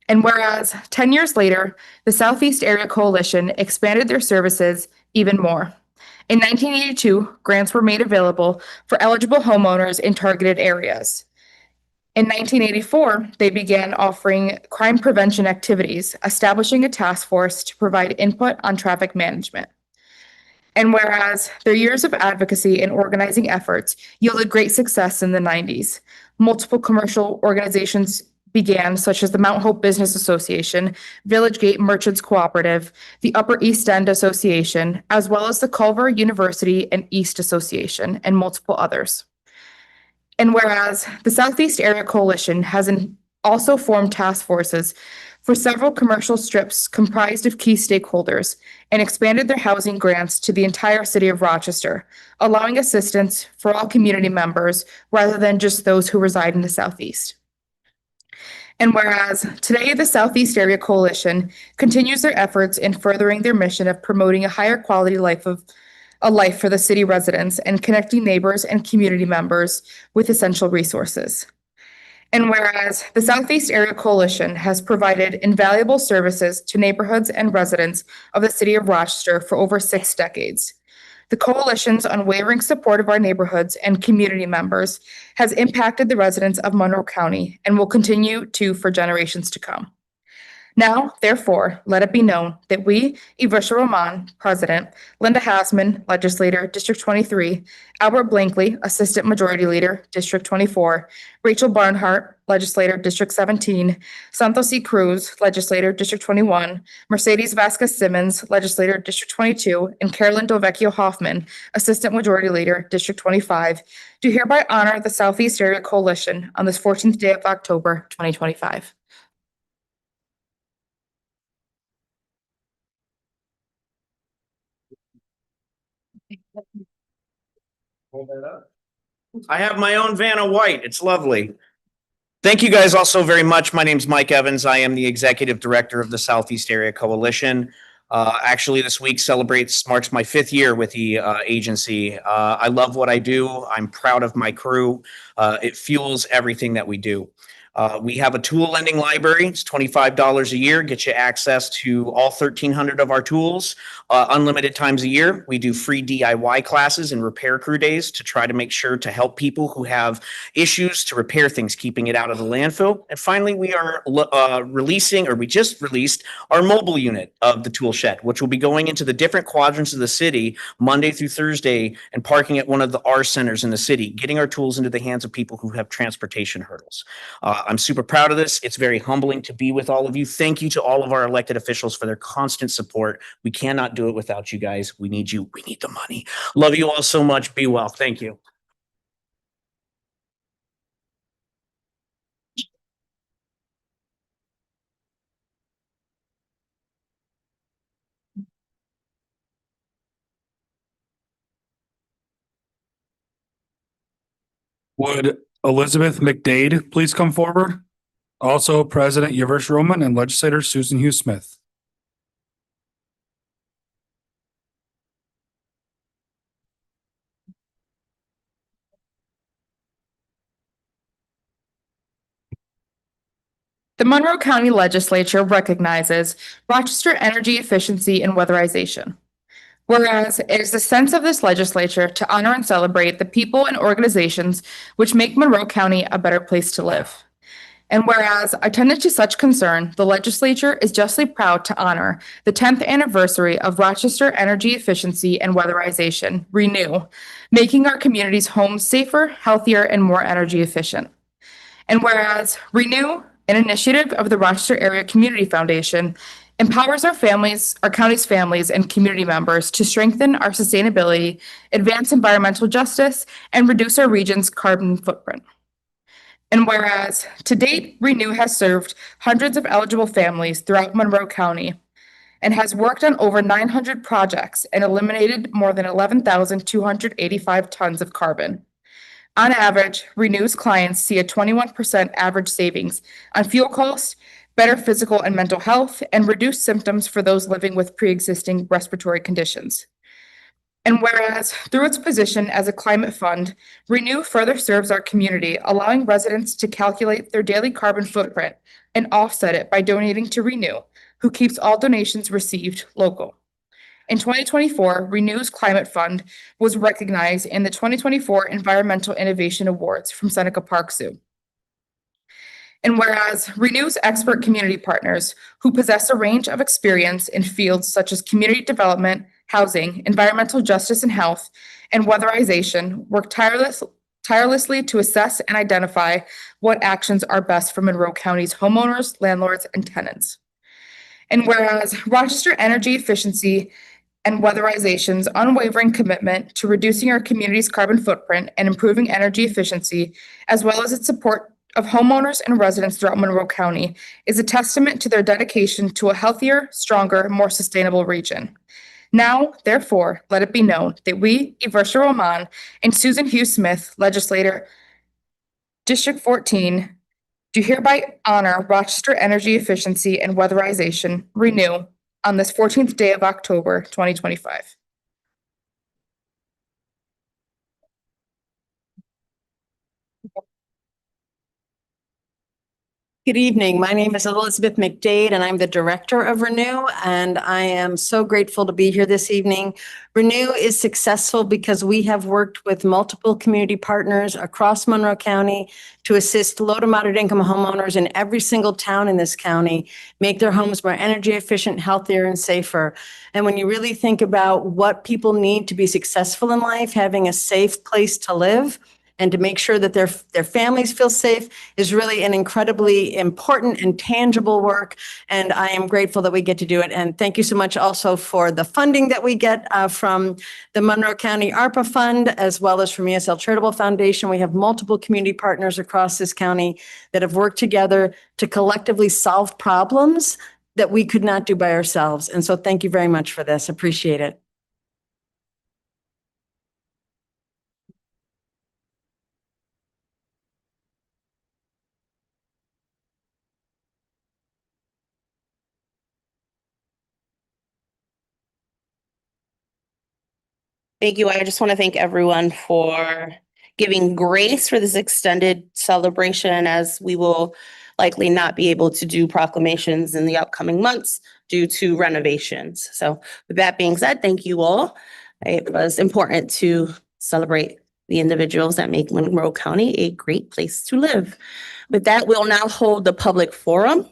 And whereas 10 years later, the Southeast Area Coalition expanded their services even more. In 1982, grants were made available for eligible homeowners in targeted areas. In 1984, they began offering crime prevention activities, establishing a task force to provide input on traffic management. And whereas their years of advocacy and organizing efforts yielded great success in the 90s, multiple commercial organizations began, such as the Mount Hope Business Association, Village Gate Merchants Cooperative, the Upper East End Association, as well as the Culver University and East Association, and multiple others. And whereas the Southeast Area Coalition has also formed task forces for several commercial strips comprised of key stakeholders and expanded their housing grants to the entire city of Rochester, allowing assistance for all community members rather than just those who reside in the Southeast. And whereas today the Southeast Area Coalition continues their efforts in furthering their mission of promoting a higher quality life for the city residents and connecting neighbors and community members with essential resources. And whereas the Southeast Area Coalition has provided invaluable services to neighborhoods and residents of the city of Rochester for over 6 decades, the coalition's unwavering support of our neighborhoods and community members has impacted the residents of Monroe County and will continue to for generations to come. Now, therefore, let it be known that we, Yversha Román, President, Linda Hasman, Legislator, District 23, Albert Blankley, Assistant Majority Leader, District 24, Rachel Barnhart, Legislator, District 17, Santos C. Cruz, Legislator, District 21, Mercedes Vasquez Simmons, Legislator, District 22, and Carolyn Dovecchio Hoffman, Assistant Majority Leader, District 25, do hereby honor the Southeast Area Coalition on this 14th day of October, 2025. I have my own Vanna White. It's lovely. Thank you guys all so very much. My name is Mike Evans. I am the Executive Director of the Southeast Area Coalition. Actually, this week marks my 5th year with the agency. I love what I do. I'm proud of my crew. It fuels everything that we do. We have a tool lending library. It's $25 a year, gets you access to all 1,300 of our tools, unlimited times a year. We do free DIY classes and repair crew days to try to make sure to help people who have issues to repair things, keeping it out of the landfill. And finally, we are we just released our mobile unit of the tool shed, which will be going into the different quadrants of the city Monday through Thursday and parking at one of the R centers in the city, getting our tools into the hands of people who have transportation hurdles. I'm super proud of this. It's very humbling to be with all of you. Thank you to all of our elected officials for their constant support. We cannot do it without you guys. We need you. We need the money. Love you all so much. Be well. Thank you. Would Elizabeth McDade please come forward? Also, President Yversha Román and Legislator Susan Hughes-Smith. The Monroe County Legislature recognizes Rochester energy efficiency and weatherization. Whereas it is the sense of this legislature to honor and celebrate the people and organizations which make Monroe County a better place to live. And whereas attendant to such concern, the legislature is justly proud to honor the 10th anniversary of Rochester Energy Efficiency and Weatherization, RENEW, making our community's homes safer, healthier, and more energy efficient. And whereas RENEW, an initiative of the Rochester Area Community Foundation, empowers our county's families and community members to strengthen our sustainability, advance environmental justice, and reduce our region's carbon footprint. And whereas to date, RENEW has served hundreds of eligible families throughout Monroe County and has worked on over 900 projects and eliminated more than 11,285 tons of carbon. On average, Renew's clients see a 21% average savings on fuel costs, better physical and mental health, and reduced symptoms for those living with pre-existing respiratory conditions. And whereas through its position as a climate fund, Renew further serves our community, allowing residents to calculate their daily carbon footprint and offset it by donating to Renew, who keeps all donations received local. In 2024, Renew's Climate Fund was recognized in the 2024 Environmental Innovation Awards from Seneca Park Zoo. And whereas Renew's expert community partners, who possess a range of experience in fields such as community development, housing, environmental justice and health, and weatherization, work tirelessly to assess and identify what actions are best for Monroe County's homeowners, landlords, and tenants. And whereas Rochester Energy Efficiency and Weatherization's unwavering commitment to reducing our community's carbon footprint and improving energy efficiency, as well as its support of homeowners and residents throughout Monroe County, is a testament to their dedication to a healthier, stronger, more sustainable region. Now, therefore, let it be known that we, Yversha Román and Susan Hughes-Smith, Legislator, District 14, do hereby honor Rochester Energy Efficiency and Weatherization, Renew, on this 14th day of October, 2025. Good evening. My name is Elizabeth McDade, and I'm the Director of Renew, and I am so grateful to be here this evening. Renew is successful because we have worked with multiple community partners across Monroe County to assist low to moderate income homeowners in every single town in this county, make their homes more energy efficient, healthier, and safer. And when you really think about what people need to be successful in life, having a safe place to live, and to make sure that their families feel safe is really an incredibly important and tangible work. And I am grateful that we get to do it. And thank you so much also for the funding that we get from the Monroe County ARPA Fund, as well as from ESL Charitable Foundation. We have multiple community partners across this county that have worked together to collectively solve problems that we could not do by ourselves. And so thank you very much for this. Appreciate it. Thank you. I just want to thank everyone for giving grace for this extended celebration, as we will likely not be able to do proclamations in the upcoming months due to renovations. So with that being said, thank you all. It was important to celebrate the individuals that make Monroe County a great place to live. With that, we'll now hold the public forum.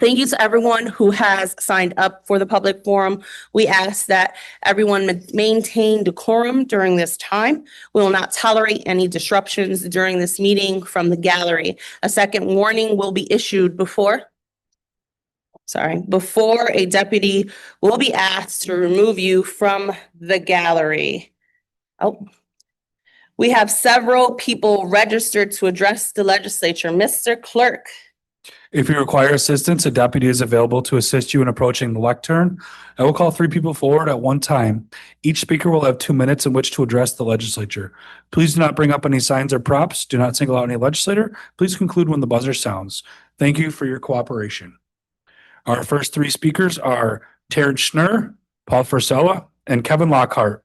Thank you to everyone who has signed up for the public forum. We ask that everyone maintain decorum during this time. We will not tolerate any disruptions during this meeting from the gallery. A second warning will be issued before a deputy will be asked to remove you from the gallery. Oh, we have several people registered to address the legislature. Mr. Clerk. If you require assistance, a deputy is available to assist you in approaching the lectern. I will call 3 people forward at one time. Each speaker will have 2 minutes in which to address the legislature. Please do not bring up any signs or props. Do not single out any legislator. Please conclude when the buzzer sounds. Thank you for your cooperation. Our first 3 speakers are Terrence Schnurr, Paul Frisella, and Kevin Lockhart.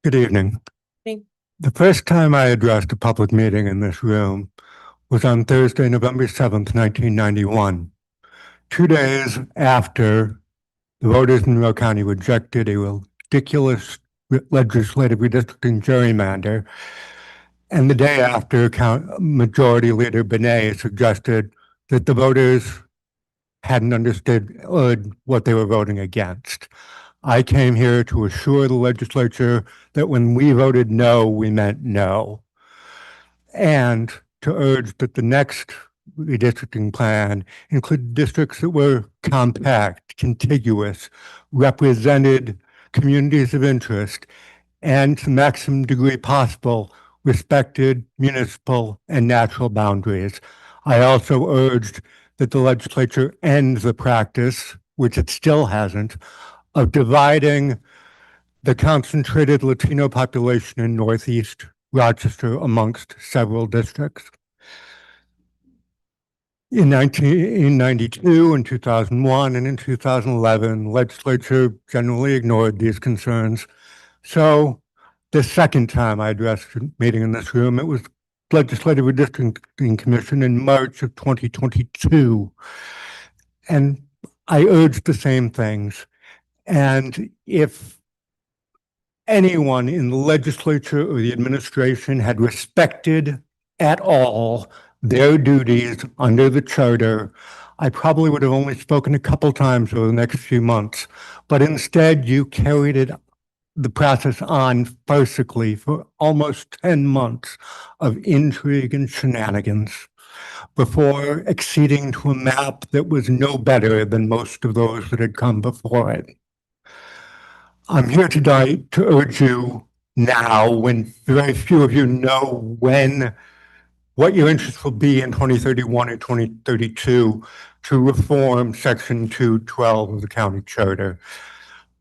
Good evening. The first time I addressed a public meeting in this room was on Thursday, November 7th, 1991, 2 days after the voters in Monroe County rejected a ridiculous legislative redistricting gerrymander, and the day after Majority Leader Baynes suggested that the voters hadn't understood what they were voting against. I came here to assure the legislature that when we voted no, we meant no, and to urge that the next redistricting plan included districts that were compact, contiguous, represented communities of interest, and to the maximum degree possible, respected municipal and natural boundaries. I also urged that the legislature end the practice, which it still hasn't, of dividing the concentrated Latino population in Northeast Rochester amongst several districts. In 1992, in 2001, and in 2011, legislature generally ignored these concerns. So the second time I addressed a meeting in this room, it was Legislative Redistricting Commission in March of 2022. And I urged the same things. And if anyone in the legislature or the administration had respected at all their duties under the charter, I probably would have only spoken a couple times over the next few months. But instead, you carried the process on farcically for almost 10 months of intrigue and shenanigans before acceding to a map that was no better than most of those that had come before it. I'm here tonight to urge you now, when very few of you know what your interests will be in 2031 and 2032, to reform Section 212 of the county charter.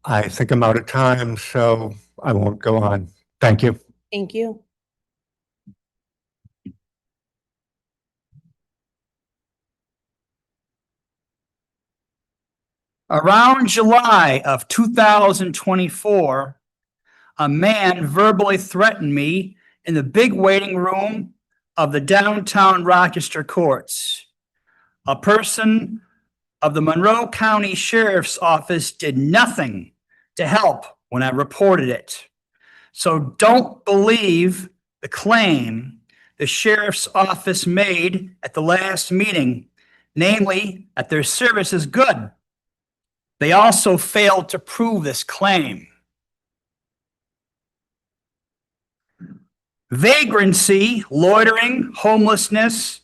I think I'm out of time, so I won't go on. Thank you. Thank you. Around July of 2024, a man verbally threatened me in the big waiting room of the downtown Rochester courts. A person of the Monroe County Sheriff's Office did nothing to help when I reported it. So don't believe the claim the Sheriff's Office made at the last meeting, namely that their service is good. They also failed to prove this claim. Vagrancy, loitering, homelessness,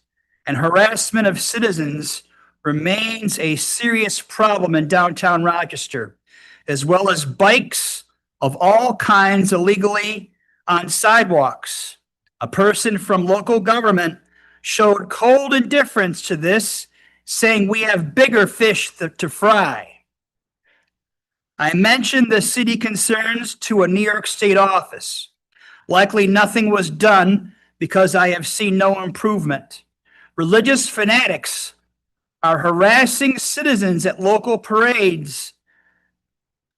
and harassment of citizens remains a serious problem in downtown Rochester, as well as bikes of all kinds illegally on sidewalks. A person from local government showed cold indifference to this, saying we have bigger fish to fry. I mentioned the city concerns to a New York State office. Likely nothing was done because I have seen no improvement. Religious fanatics are harassing citizens at local parades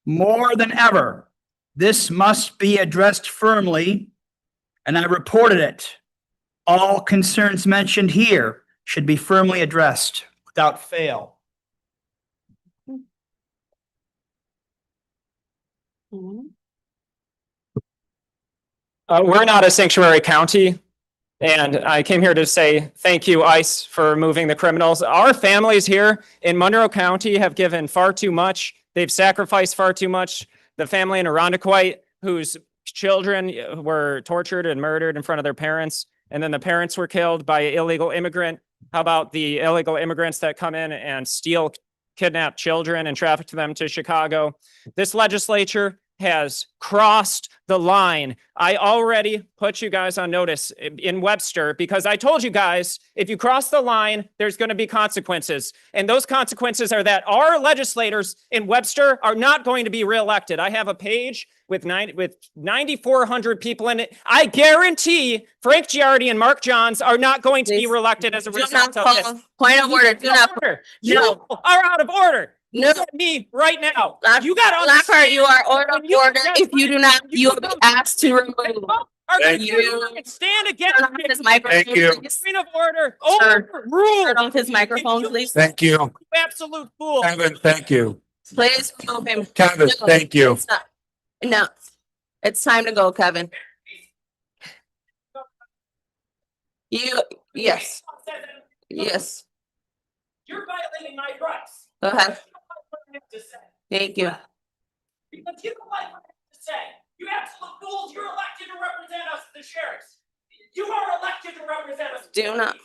more than ever. This must be addressed firmly, and I reported it. All concerns mentioned here should be firmly addressed without fail. We're not a sanctuary county, and I came here to say thank you, ICE, for moving the criminals. Our families here in Monroe County have given far too much. They've sacrificed far too much. The family in Irondequoit, whose children were tortured and murdered in front of their parents, and then the parents were killed by an illegal immigrant. How about the illegal immigrants that come in and steal, kidnap children and traffic them to Chicago? This legislature has crossed the line. I already put you guys on notice in Webster because I told you guys, if you cross the line, there's going to be consequences. And those consequences are that our legislators in Webster are not going to be reelected. I have a page with 9,400 people in it. I guarantee Frank Giardi and Mark Johns are not going to be reelected as a result of this. Point of order. Do not. You are out of order. No. Look at me right now. You got to Lockhart, you are order. If you do not, you will be asked to remove. Thank you. Stand against his microphone. Thank you. Point of order. Overrule. Turn off his microphone, please. Thank you. You absolute fool. Kevin, thank you. Please remove him. Kevin, thank you. No, it's time to go, Kevin. Yes. Yes. You're violating my rights. Go ahead. To say. Thank you. Because you don't like what I have to say. You absolute fools, you're elected to represent us, the sheriffs. You are elected to represent us. Do not.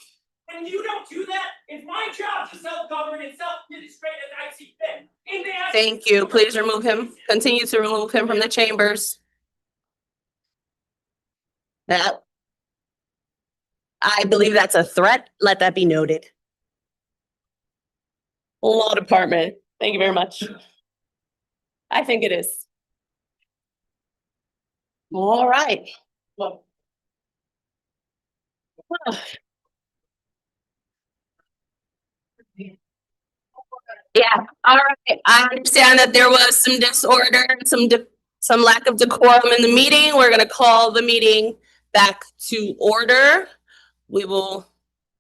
and you don't do that. It's my job to self-govern and self-administrate as I see fit. Thank you. Please remove him. Continue to remove him from the chambers. That, I believe that's a threat. Let that be noted. Law Department, thank you very much. I think it is. All right. Well. Yeah, all right. I understand that there was some disorder, some lack of decorum in the meeting. We're gonna call the meeting back to order. We will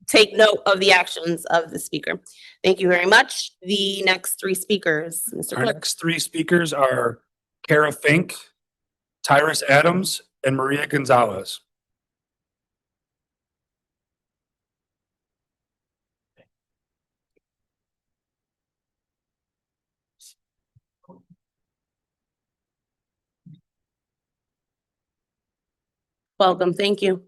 take note of the actions of the speaker. Thank you very much. The next three speakers, Mr. Our Clerk. next three speakers are Kara Fink, Tyrus Adams, and Maria Gonzalez. Welcome, thank you.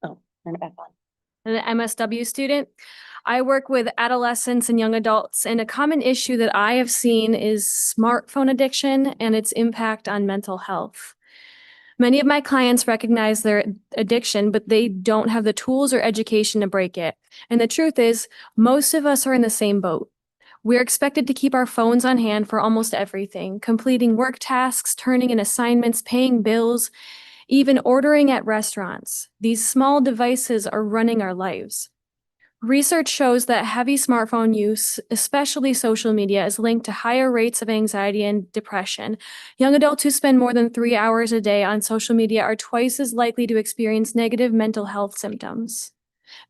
Oh, turn it back on. An MSW student. I work with adolescents and young adults, and a common issue that I have seen is smartphone addiction and its impact on mental health. Many of my clients recognize their addiction, but they don't have the tools or education to break it. And the truth is, most of us are in the same boat. We're expected to keep our phones on hand for almost everything, completing work tasks, turning in assignments, paying bills, even ordering at restaurants. These small devices are running our lives. Research shows that heavy smartphone use, especially social media, is linked to higher rates of anxiety and depression. Young adults who spend more than 3 hours a day on social media are twice as likely to experience negative mental health symptoms.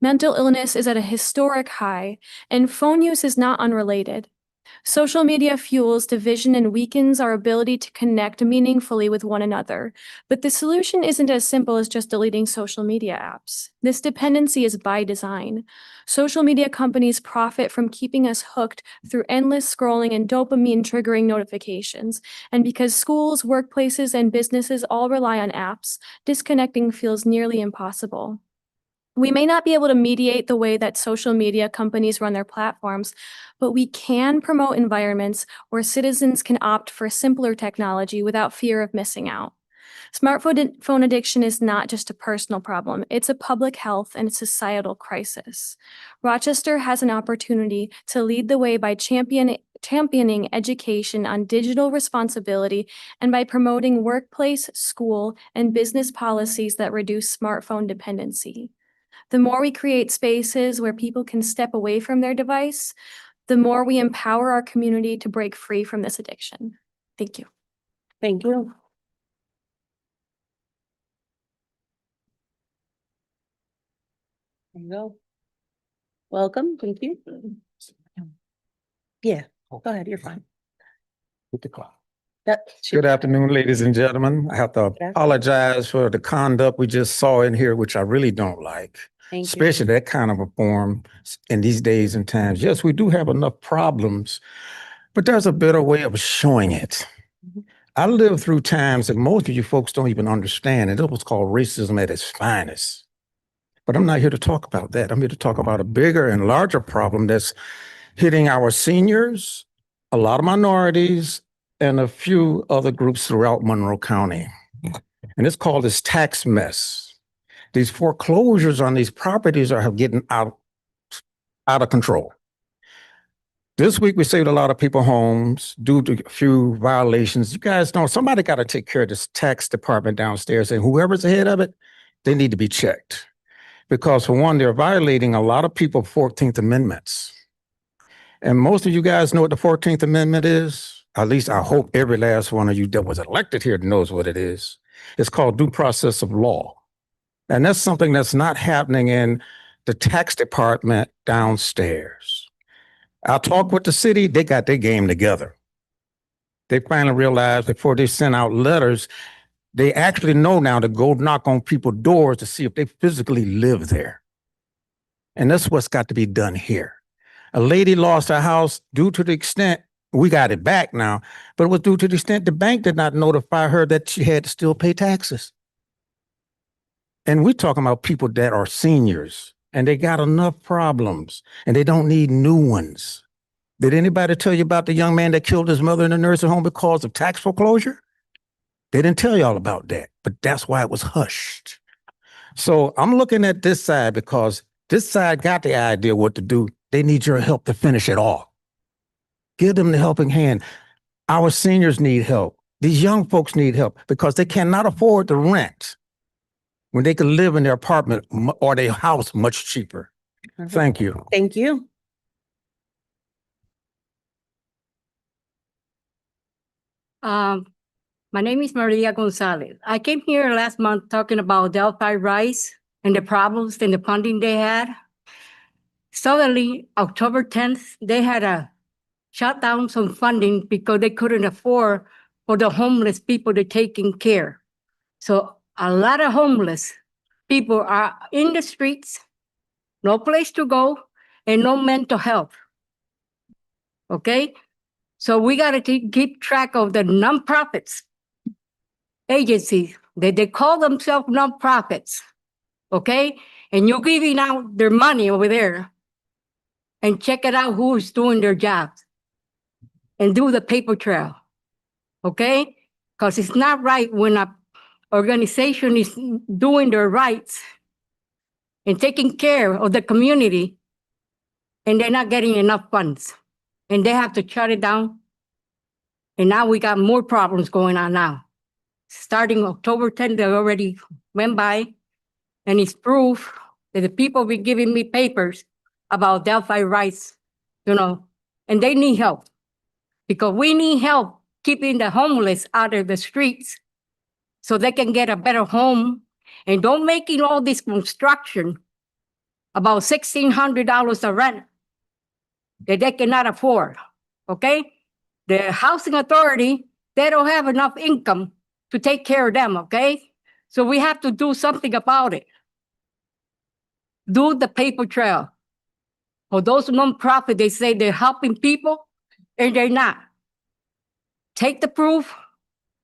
Mental illness is at a historic high, and phone use is not unrelated. Social media fuels division and weakens our ability to connect meaningfully with one another. But the solution isn't as simple as just deleting social media apps. This dependency is by design. Social media companies profit from keeping us hooked through endless scrolling and dopamine triggering notifications. And because schools, workplaces, and businesses all rely on apps, disconnecting feels nearly impossible. We may not be able to mediate the way that social media companies run their platforms, but we can promote environments where citizens can opt for simpler technology without fear of missing out. Smartphone addiction is not just a personal problem, it's a public health and societal crisis. Rochester has an opportunity to lead the way by championing education on digital responsibility and by promoting workplace, school, and business policies that reduce smartphone dependency. The more we create spaces where people can step away from their device, the more we empower our community to break free from this addiction. Thank you. Thank you. There you go. Welcome, thank you. Yeah, go ahead, you're fine. With the clock. Yep. Good afternoon, ladies and gentlemen. I have to apologize for the conduct we just saw in here, which I really don't like. Thank you. Especially that kind of a form in these days and times. Yes, we do have enough problems, but there's a better way of showing it. I lived through times that most of you folks don't even understand, and it was called racism at its finest. But I'm not here to talk about that. I'm here to talk about a bigger and larger problem that's hitting our seniors, a lot of minorities, and a few other groups throughout Monroe County. And it's called this tax mess. These foreclosures on these properties are getting out of control. This week, we saved a lot of people homes due to a few violations. You guys know somebody got to take care of this tax department downstairs, and whoever's ahead of it, they need to be checked. Because for one, they're violating a lot of people's 14th Amendments. And most of you guys know what the 14th Amendment is. At least I hope every last one of you that was elected here knows what it is. It's called due process of law. And that's something that's not happening in the tax department downstairs. I talked with the city, they got their game together. They finally realized before they sent out letters, they actually know now to go knock on people's doors to see if they physically live there. And that's what's got to be done here. A lady lost her house due to the extent, we got it back now, but it was due to the extent the bank did not notify her that she had to still pay taxes. And we're talking about people that are seniors and they got enough problems and they don't need new ones. Did anybody tell you about the young man that killed his mother in a nursing home because of tax foreclosure? They didn't tell you all about that, but that's why it was hushed. So I'm looking at this side because this side got the idea what to do. They need your help to finish it all. Give them the helping hand. Our seniors need help. These young folks need help because they cannot afford the rent when they can live in their apartment or their house much cheaper. Thank you. Thank you. My name is Maria Gonzalez. I came here last month talking about Delphi Rice and the problems and the funding they had. Suddenly, October 10th, they had a shut down some funding because they couldn't afford for the homeless people to taking care. So a lot of homeless people are in the streets, no place to go, and no mental health. Okay? So we got to keep track of the nonprofits, agencies, they call themselves nonprofits, okay? And you're giving out their money over there and check it out who's doing their jobs and do the paper trail, okay? Because it's not right when a organization is doing their rights and taking care of the community and they're not getting enough funds and they have to shut it down. And now we got more problems going on now. Starting October 10th, they already went by, and it's proof that the people be giving me papers about Delphi rights, you know, and they need help because we need help keeping the homeless out of the streets so they can get a better home and don't making all this construction about $1,600 a rent that they cannot afford, okay? The housing authority, they don't have enough income to take care of them, okay? So we have to do something about it. Do the paper trail. For those nonprofits, they say they're helping people, and they're not. Take the proof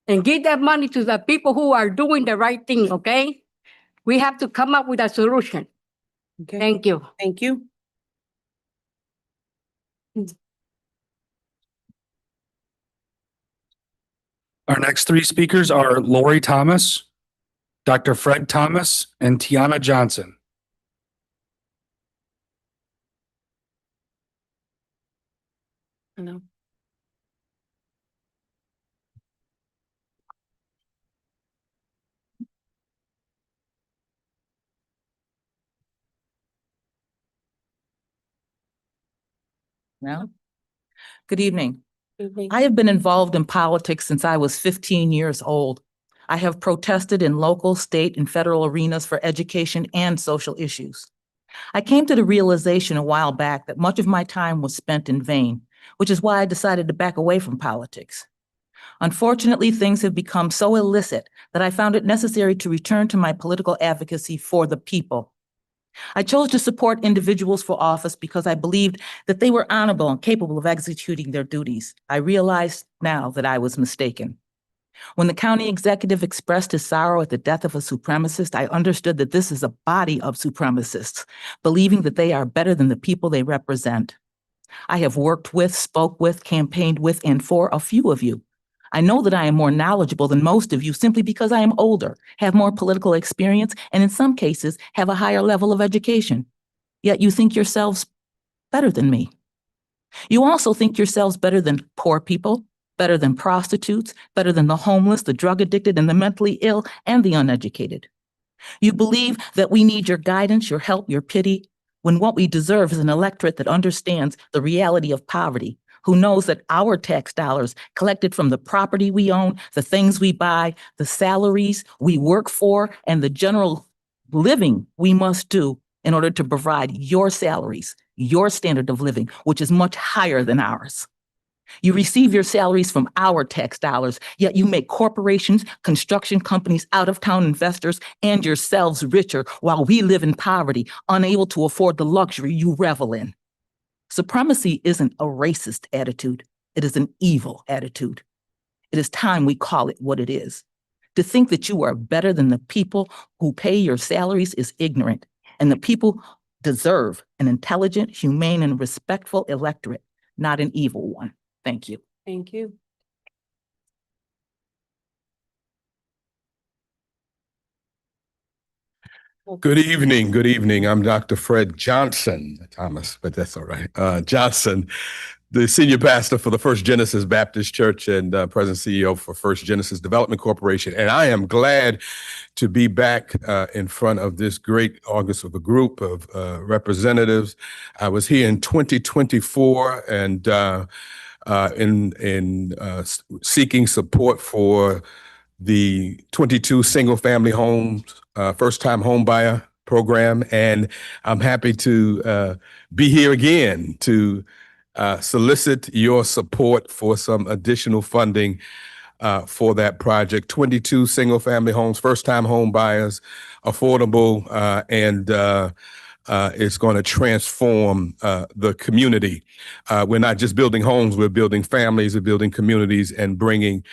and give that money to the people who are doing the right thing, okay? We have to come up with a solution. Okay. Thank you. Thank you. Our next three speakers are Lori Thomas, Dr. Fred Thomas, and Tiana Johnson. No. No. Good evening. I have been involved in politics since I was 15 years old. I have protested in local, state, and federal arenas for education and social issues. I came to the realization a while back that much of my time was spent in vain, which is why I decided to back away from politics. Unfortunately, things have become so illicit that I found it necessary to return to my political advocacy for the people. I chose to support individuals for office because I believed that they were honorable and capable of executing their duties. I realized now that I was mistaken. When the county executive expressed his sorrow at the death of a supremacist, I understood that this is a body of supremacists, believing that they are better than the people they represent. I have worked with, spoke with, campaigned with, and for a few of you. I know that I am more knowledgeable than most of you simply because I am older, have more political experience, and in some cases have a higher level of education. Yet you think yourselves better than me. You also think yourselves better than poor people, better than prostitutes, better than the homeless, the drug addicted, and the mentally ill, and the uneducated. You believe that we need your guidance, your help, your pity, when what we deserve is an electorate that understands the reality of poverty, who knows that our tax dollars collected from the property we own, the things we buy, the salaries we work for, and the general living we must do in order to provide your salaries, your standard of living, which is much higher than ours. You receive your salaries from our tax dollars, yet you make corporations, construction companies, out-of-town investors, and yourselves richer while we live in poverty, unable to afford the luxury you revel in. Supremacy isn't a racist attitude. It is an evil attitude. It is time we call it what it is. To think that you are better than the people who pay your salaries is ignorant, and the people deserve an intelligent, humane, and respectful electorate, not an evil one. Thank you. Thank you. Good evening. Good evening. I'm Dr. Fred Johnson, Thomas, but that's all right. Johnson, the senior pastor for the First Genesis Baptist Church and president CEO for First Genesis Development Corporation. And I am glad to be back in front of this great August of a group of representatives. I was here in 2024 and seeking support for the 22 single-family homes, first-time home buyer program. And I'm happy to be here again to solicit your support for some additional funding for that project. 22 single-family homes, first-time home buyers, affordable, and it's going to transform the community. We're not just building homes, we're building families, we're building communities and creating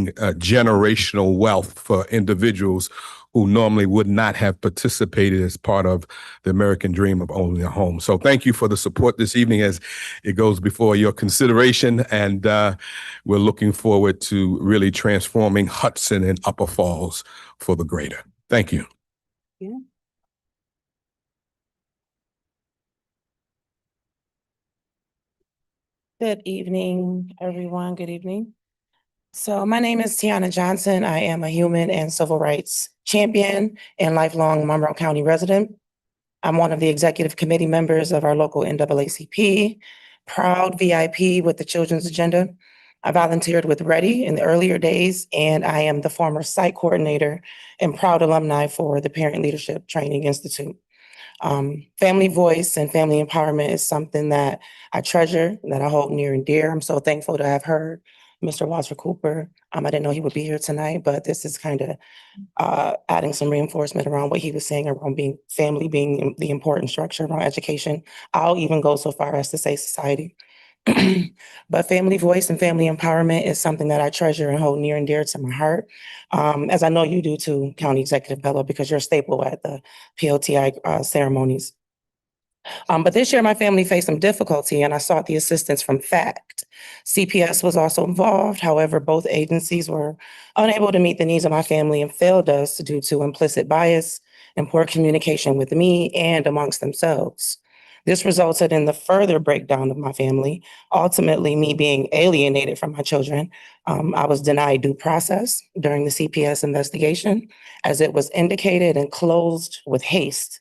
generational wealth for individuals who normally would not have participated as part of the American dream of owning a home. So thank you for the support this evening as it goes before your consideration. And we're looking forward to really transforming Hudson and Upper Falls for the greater. Thank you. Yeah. Good evening, everyone. Good evening. So my name is Tiana Johnson. I am a human and civil rights champion and lifelong Monroe County resident. I'm one of the executive committee members of our local NAACP, proud VIP with the Children's Agenda. I volunteered with Ready in the earlier days, and I am the former site coordinator and proud alumni for the Parent Leadership Training Institute. Family voice and family empowerment is something that I treasure, that I hold near and dear. I'm so thankful to have heard Mr. Walter Cooper. I didn't know he would be here tonight, but this is kind of adding some reinforcement around what he was saying around family being the important structure around education. I'll even go so far as to say society. But family voice and family empowerment is something that I treasure and hold near and dear to my heart, as I know you do too, County Executive Bello, because you're a staple at the PLTI ceremonies. But this year, my family faced some difficulty and I sought the assistance from FACT. CPS was also involved. However, both agencies were unable to meet the needs of my family and failed us due to implicit bias and poor communication with me and amongst themselves. This resulted in the further breakdown of my family, ultimately me being alienated from my children. I was denied due process during the CPS investigation, as it was indicated and closed with haste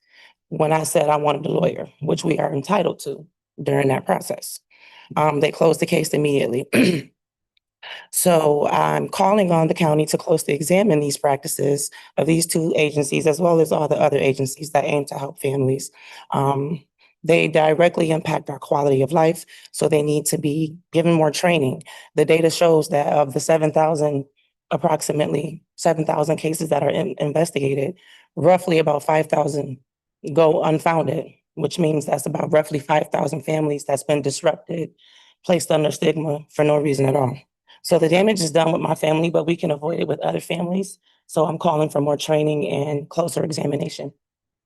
when I said I wanted a lawyer, which we are entitled to during that process. They closed the case immediately. So I'm calling on the county to closely examine these practices of these two agencies, as well as all the other agencies that aim to help families. They directly impact our quality of life, so they need to be given more training. The data shows that of the approximately 7,000 cases that are investigated, roughly about 5,000 go unfounded, which means that's about roughly 5,000 families that's been disrupted, placed under stigma for no reason at all. So the damage is done with my family, but we can avoid it with other families. So I'm calling for more training and closer examination.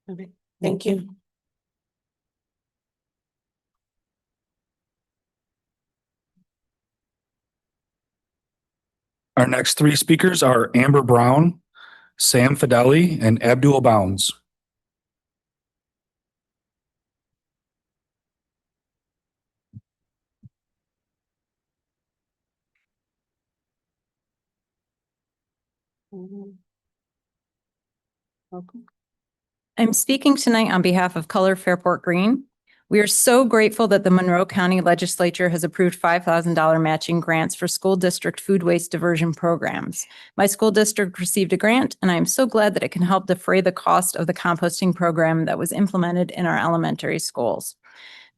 Okay. Thank you. Our next three speakers are Amber Brown, Sam Fideli, and Abdul Bounds. I'm speaking tonight on behalf of Color Fairport Green. We are so grateful that the Monroe County Legislature has approved $5,000 matching grants for school district food waste diversion programs. My school district received a grant, and I am so glad that it can help defray the cost of the composting program that was implemented in our elementary schools.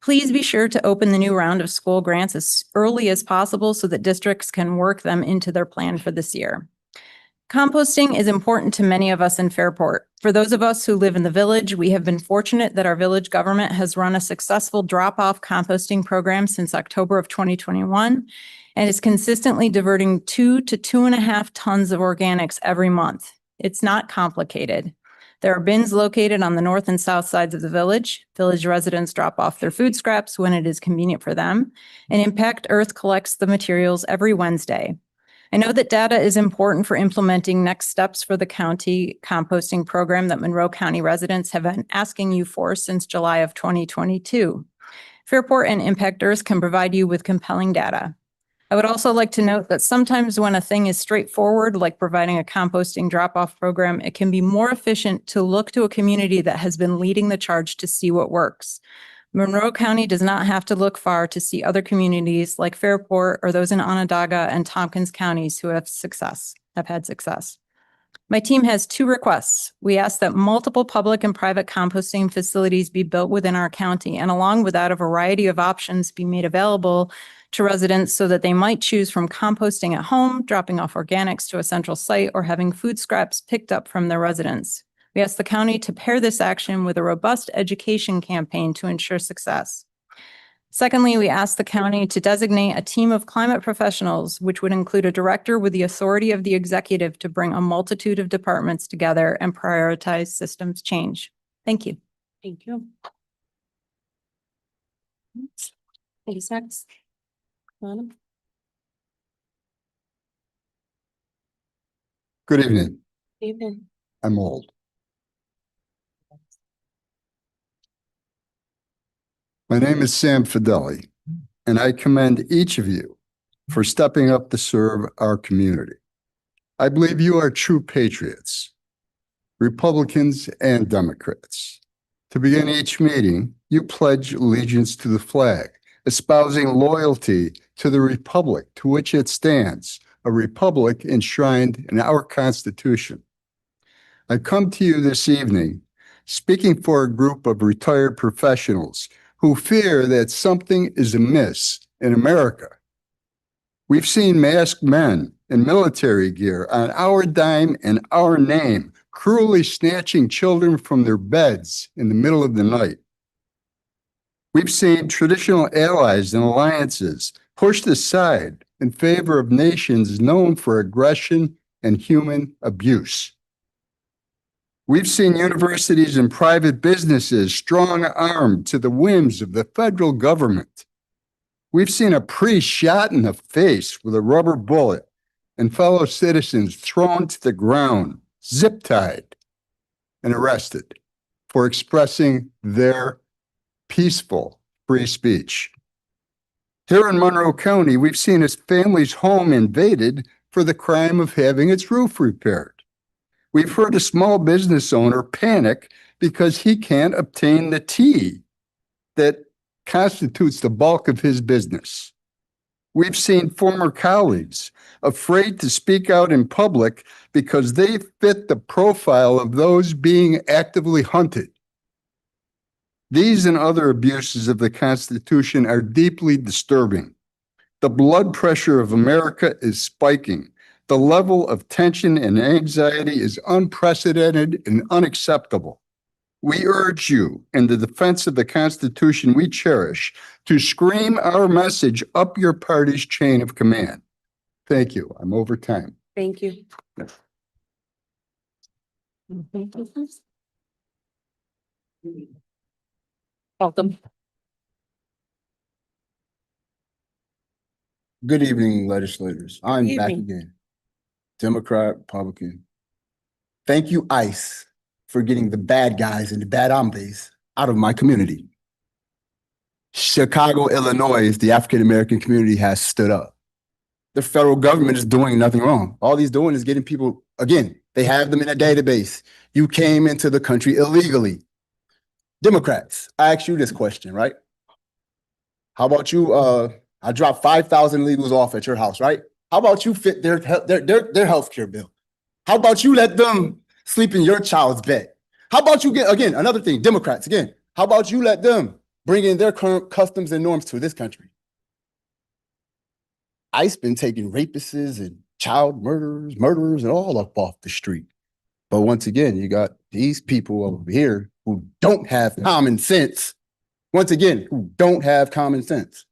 Please be sure to open the new round of school grants as early as possible so that districts can work them into their plan for this year. Composting is important to many of us in Fairport. For those of us who live in the village, we have been fortunate that our village government has run a successful drop-off composting program since October of 2021, and is consistently diverting 2 to 2.5 tons of organics every month. It's not complicated. There are bins located on the north and south sides of the village. Village residents drop off their food scraps when it is convenient for them, and Impact Earth collects the materials every Wednesday. I know that data is important for implementing next steps for the county composting program that Monroe County residents have been asking you for since July of 2022. Fairport and Impact Earth can provide you with compelling data. I would also like to note that sometimes when a thing is straightforward, like providing a composting drop-off program, it can be more efficient to look to a community that has been leading the charge to see what works. Monroe County does not have to look far to see other communities like Fairport or those in Onondaga and Tompkins counties who have had success. My team has 2 requests. We ask that multiple public and private composting facilities be built within our county, and along with that, a variety of options be made available to residents so that they might choose from composting at home, dropping off organics to a central site, or having food scraps picked up from their residents. We ask the county to pair this action with a robust education campaign to ensure success. Secondly, we ask the county to designate a team of climate professionals, which would include a director with the authority of the executive to bring a multitude of departments together and prioritize systems change. Thank you. Thank you. Ladies next. Madam. Good evening. Evening. I'm old. My name is Sam Fideli, and I commend each of you for stepping up to serve our community. I believe you are true patriots, Republicans and Democrats. To begin each meeting, you pledge allegiance to the flag, espousing loyalty to the republic to which it stands, a republic enshrined in our Constitution. I come to you this evening speaking for a group of retired professionals who fear that something is amiss in America. We've seen masked men in military gear on our dime and our name, cruelly snatching children from their beds in the middle of the night. We've seen traditional allies and alliances pushed aside in favor of nations known for aggression and human abuse. We've seen universities and private businesses strong-armed to the whims of the federal government. We've seen a priest shot in the face with a rubber bullet and fellow citizens thrown to the ground, zip-tied, and arrested for expressing their peaceful free speech. Here in Monroe County, we've seen a family's home invaded for the crime of having its roof repaired. We've heard a small business owner panic because he can't obtain the tea that constitutes the bulk of his business. We've seen former colleagues afraid to speak out in public because they fit the profile of those being actively hunted. These and other abuses of the Constitution are deeply disturbing. The blood pressure of America is spiking. The level of tension and anxiety is unprecedented and unacceptable. We urge you, in the defense of the Constitution we cherish, to scream our message up your party's chain of command. Thank you. I'm over time. Thank you. Welcome. Good evening, legislators. I'm Good back evening. again. Democrat, Republican. Thank you, ICE, for getting the bad guys and the bad hombres out of my community. Chicago, Illinois, the African-American community has stood up. The federal government is doing nothing wrong. All he's doing is getting people, again, they have them in a database. You came into the country illegally. Democrats, I asked you this question, right? How about you, I dropped 5,000 illegals off at your house, right? How about you fit their healthcare bill? How about you let them sleep in your child's bed? How about you get, again, another thing, Democrats, again, how about you let them bring in their current customs and norms to this country? ICE been taking rapists and child murderers and all up off the street. But once again, you got these people over here who don't have common sense. Once again, who don't have common sense.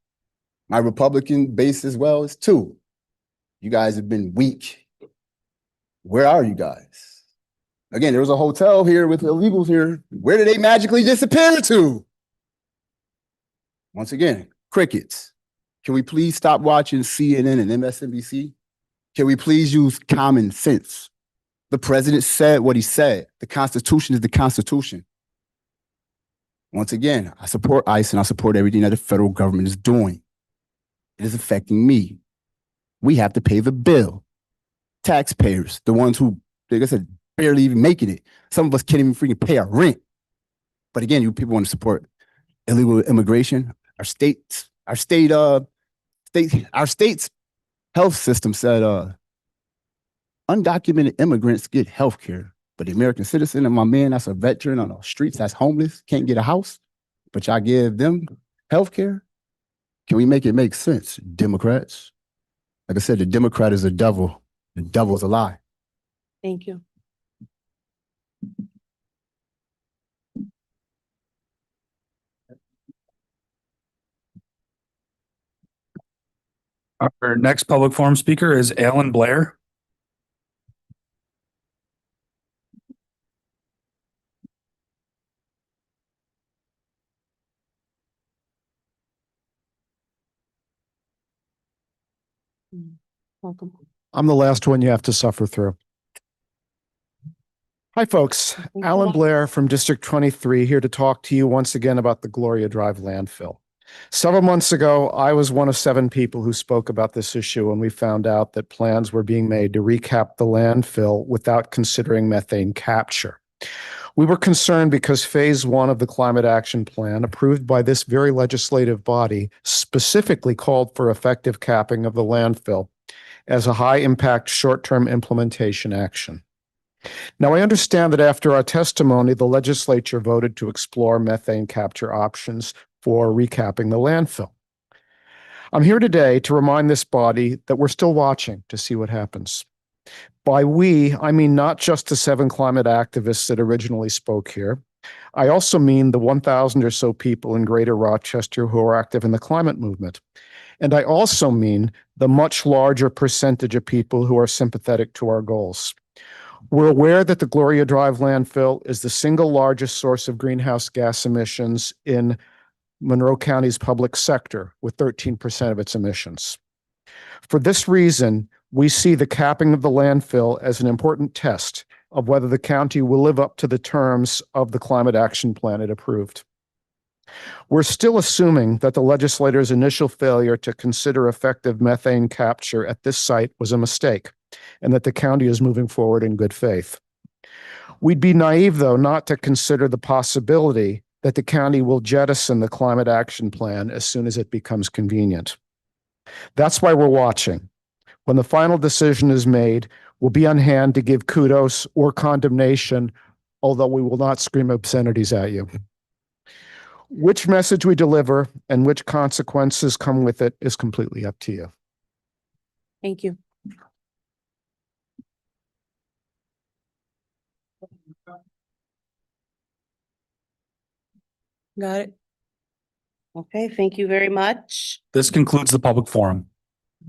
My Republican base as well is 2. You guys have been weak. Where are you guys? Again, there was a hotel here with illegals here. Where did they magically disappear to? Once again, crickets. Can we please stop watching CNN and MSNBC? Can we please use common sense? The president said what he said. The Constitution is the Constitution. Once again, I support ICE and I support everything that the federal government is doing. It is affecting me. We have to pay the bill. Taxpayers, the ones who, like I said, barely even making it. Some of us can't even freaking pay our rent. But again, you people want to support illegal immigration. Our state's health system said undocumented immigrants get health care, but the American citizen and my man that's a veteran on the streets that's homeless can't get a house, but y'all give them health care? Can we make it make sense, Democrats? Like I said, the Democrat is a devil. The devil's a lie. Thank you. Our next public forum speaker is Alan Blair. Welcome. I'm the last one you have to suffer through. Hi, folks. Alan Blair from District 23 here to talk to you once again about the Gloria Drive landfill. Several months ago, I was one of 7 people who spoke about this issue when we found out that plans were being made to recap the landfill without considering methane capture. We were concerned because phase 1 of the climate action plan approved by this very legislative body specifically called for effective capping of the landfill as a high impact short-term implementation action. Now, I understand that after our testimony, the legislature voted to explore methane capture options for recapping the landfill. I'm here today to remind this body that we're still watching to see what happens. By we, I mean not just the 7 climate activists that originally spoke here. I also mean the 1,000 or so people in Greater Rochester who are active in the climate movement. And I also mean the much larger percentage of people who are sympathetic to our goals. We're aware that the Gloria Drive landfill is the single largest source of greenhouse gas emissions in Monroe County's public sector, with 13% of its emissions. For this reason, we see the capping of the landfill as an important test of whether the county will live up to the terms of the climate action plan it approved. We're still assuming that the legislators' initial failure to consider effective methane capture at this site was a mistake, and that the county is moving forward in good faith. We'd be naive, though, not to consider the possibility that the county will jettison the climate action plan as soon as it becomes convenient. That's why we're watching. When the final decision is made, we'll be on hand to give kudos or condemnation, although we will not scream obscenities at you. Which message we deliver and which consequences come with it is completely up to you. Thank you. Got it. Okay, thank you very much. This concludes the public forum.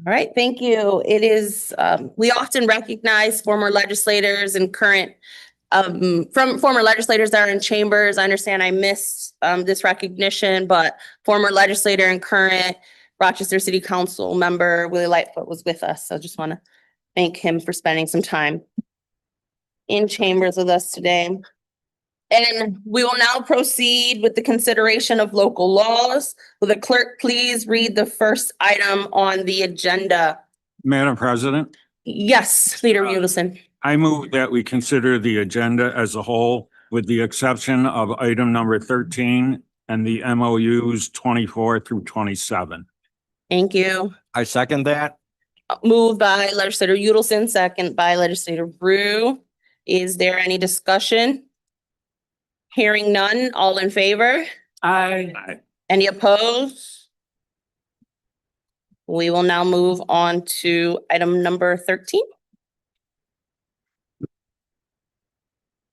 All right, thank you. It is, we often recognize former legislators and current, from former legislators that are in chambers. I understand I missed this recognition, but former legislator and current Rochester City Council member Willie Lightfoot was with us. So I just want to thank him for spending some time in chambers with us today. And we will now proceed with the consideration of local laws. Will the clerk please read the first item on the agenda? Madam President, Yes, Leader Udelson. I move that we consider the agenda as a whole with the exception of item number 13 and the MOUs 24 through 27. Thank you. I second that. Moved by Legislator Udelson, second by Legislator Brew. Is there any discussion? Hearing none, all in favor? Aye. Any opposed? We will now move on to item number 13.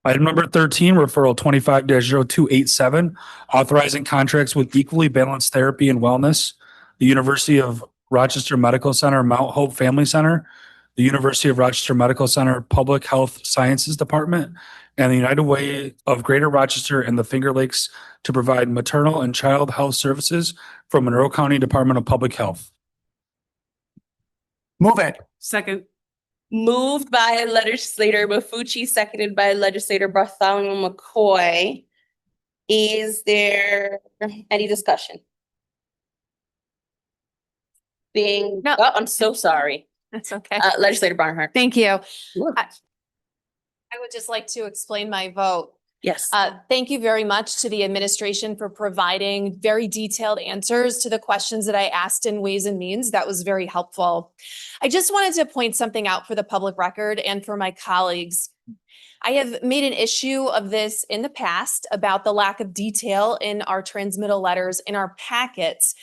Item number 13, referral 25-0287, authorizing contracts with Equally Balanced Therapy and Wellness the University of Rochester Medical Center Mount Hope Family Center, the University of Rochester Medical Center Public Health Sciences Department, and the United Way of Greater Rochester and the Finger Lakes to provide maternal and child health services from Monroe County Department of Public Health. Move it. Second. Moved by legislator Maffucci, seconded by legislator Bartholomew McCoy. Is there any discussion? No. Oh, I'm so sorry. That's okay. Legislator Barnhart. Thank you. I would just like to explain my vote. Yes. Thank you very much to the administration for providing very detailed answers to the questions that I asked in Ways and Means. That was very helpful. I just wanted to point something out for the public record and for my colleagues. I have made an issue of this in the past about the lack of detail in our transmittal letters, in our packets,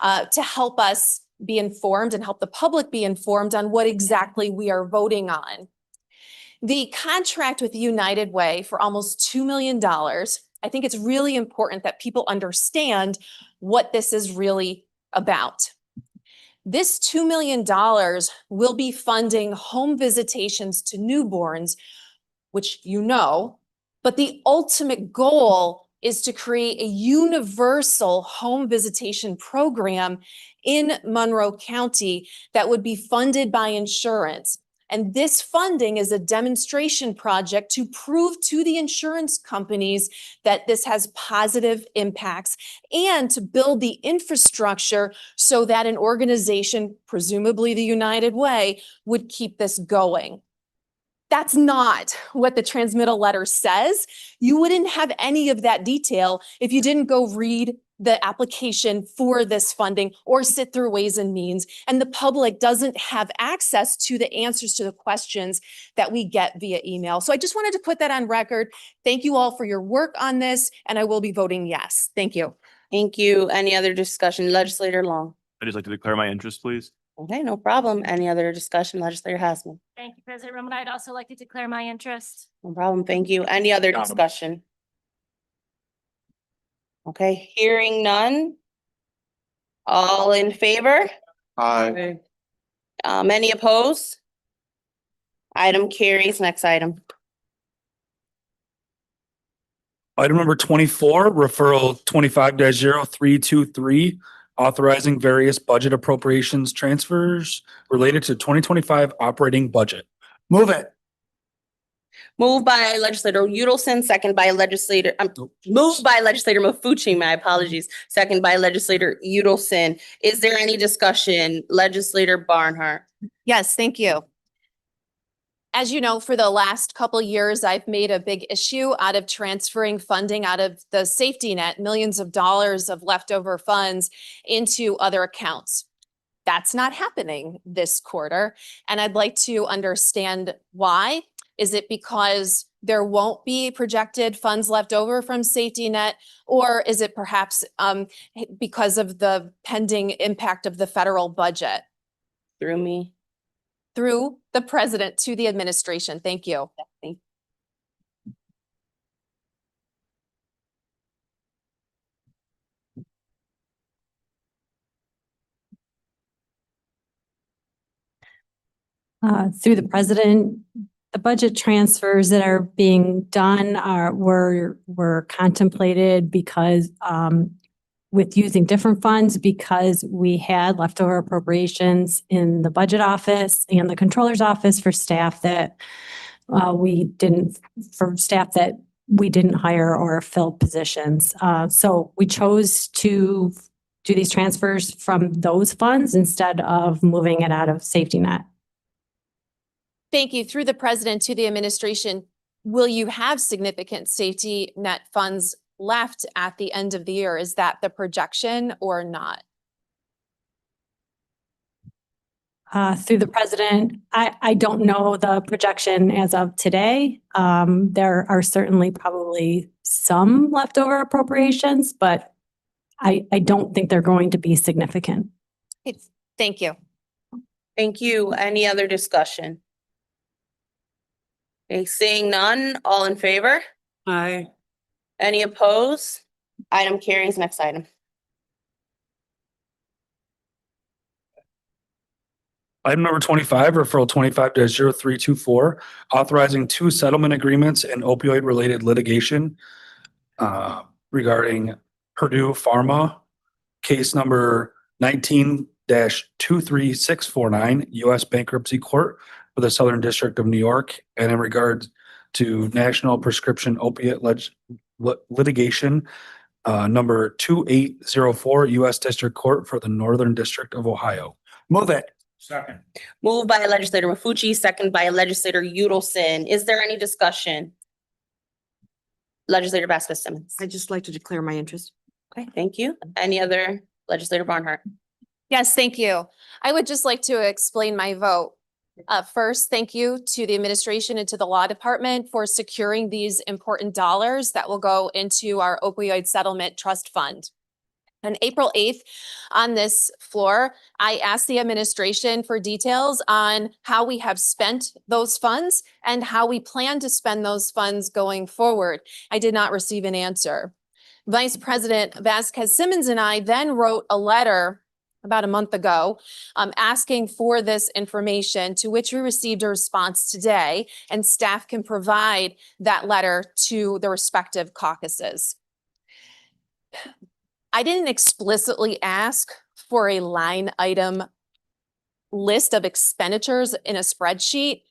to help us be informed and help the public be informed on what exactly we are voting on. The contract with United Way for almost $2 million, I think it's really important that people understand what this is really about. This $2 million will be funding home visitations to newborns, which you know, but the ultimate goal is to create a universal home visitation program in Monroe County that would be funded by insurance. And this funding is a demonstration project to prove to the insurance companies that this has positive impacts and to build the infrastructure so that an organization, presumably the United Way, would keep this going. That's not what the transmittal letter says. You wouldn't have any of that detail if you didn't go read the application for this funding or sit through Ways and Means. And the public doesn't have access to the answers to the questions that we get via email. So I just wanted to put that on record. Thank you all for your work on this, and I will be voting yes. Thank you. Thank you. Any other discussion? Legislator Long. I'd just like to declare my interest, please. Okay, no problem. Any other discussion? Legislator Hasman. Thank you, President Román. I'd also like to declare my interest. No problem. Thank you. Any other discussion? Okay, hearing none. All in favor? Aye. Any opposed? Item carries. Next item. Item number 24, referral 25-0323, authorizing various budget appropriations transfers related to 2025 operating budget. Move it. Moved by legislator Udelson, second by legislator, moved by legislator Maffucci, my apologies, second by legislator Udelson. Is there any discussion? Legislator Barnhart. Yes, thank you. As you know, for the last couple of years, I've made a big issue out of transferring funding out of the safety net, millions of dollars of leftover funds into other accounts. That's not happening this quarter, and I'd like to understand why. Is it because there won't be projected funds left over from safety net, or is it perhaps because of the pending impact of the federal budget? Through me. Through the president to the administration. Thank you. Thank you. Through the president, the budget transfers that are being done were contemplated because with using different funds, because we had leftover appropriations in the budget office and the controller's office for staff that we didn't hire or fill positions. So we chose to do these transfers from those funds instead of moving it out of safety net. Thank you. Through the president to the administration, will you have significant safety net funds left at the end of the year? Is that the projection or not? Through the president, I don't know the projection as of today. There are certainly probably some leftover appropriations, but I don't think they're going to be significant. Thank you. Thank you. Any other discussion? Okay, seeing none, all in favor? Aye. Any opposed? Item carries. Next item. Item number 25, referral 25-0324, authorizing 2 settlement agreements in opioid-related litigation regarding Purdue Pharma, case number 19-23649, U.S. Bankruptcy Court for the Southern District of New York, and in regards to National Prescription Opiate litigation number 2804, U.S. District Court for the Northern District of Ohio. Move it. Second. Moved by legislator Maffucci, second by legislator Udelson. Is there any discussion? Legislator Vasquez-Simmons. I'd just like to declare my interest. Okay, thank you. Any other? Legislator Barnhart. Yes, thank you. I would just like to explain my vote. First, thank you to the administration and to the law department for securing these important dollars that will go into our opioid settlement trust fund. On April 8th, on this floor, I asked the administration for details on how we have spent those funds and how we plan to spend those funds going forward. I did not receive an answer. Vice President Vasquez-Simmons and I then wrote a letter about a month ago, asking for this information, to which we received a response today, and staff can provide that letter to the respective caucuses. I didn't explicitly ask for a line item list of expenditures in a spreadsheet.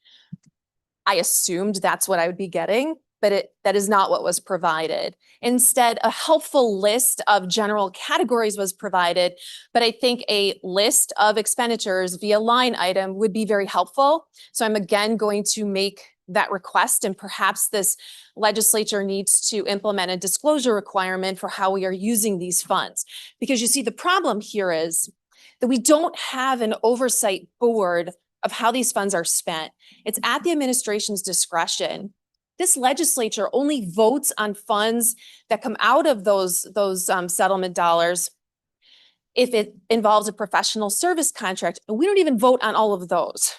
I assumed that's what I would be getting, but that is not what was provided. Instead, a helpful list of general categories was provided, but I think a list of expenditures via line item would be very helpful. So I'm again going to make that request, and perhaps this legislature needs to implement a disclosure requirement for how we are using these funds. Because you see, the problem here is that we don't have an oversight board of how these funds are spent. It's at the administration's discretion. This legislature only votes on funds that come out of those settlement dollars if it involves a professional service contract, and we don't even vote on all of those.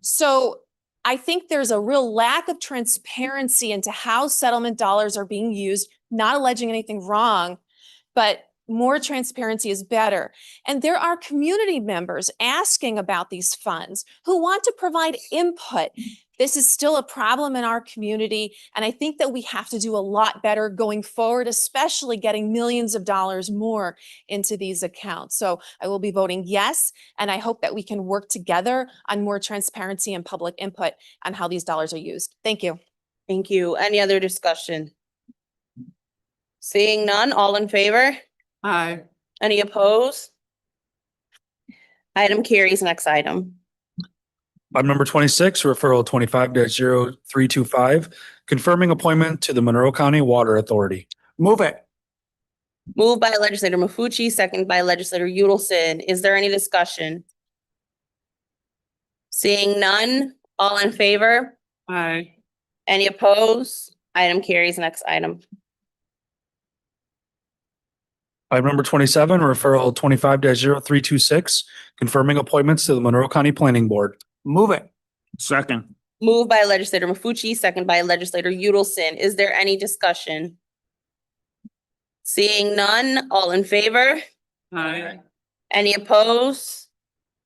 So I think there's a real lack of transparency into how settlement dollars are being used, not alleging anything wrong, but more transparency is better. And there are community members asking about these funds who want to provide input. This is still a problem in our community, and I think that we have to do a lot better going forward, especially getting millions of dollars more into these accounts. So I will be voting yes, and I hope that we can work together on more transparency and public input on how these dollars are used. Thank you. Thank you. Any other discussion? Seeing none, all in favor? Aye. Any opposed? Item carries. Next item. Item number 26, referral 25-0325, confirming appointment to the Monroe County Water Authority. Move it. Moved by legislator Maffucci, second by legislator Udelson. Is there any discussion? Seeing none, all in favor? Aye. Any opposed? Item carries. Next item. Item number 27, referral 25-0326, confirming appointments to the Monroe County Planning Board. Move it. Second. Moved by legislator Maffucci, second by legislator Udelson. Is there any discussion? Seeing none, all in favor? Aye. Any opposed?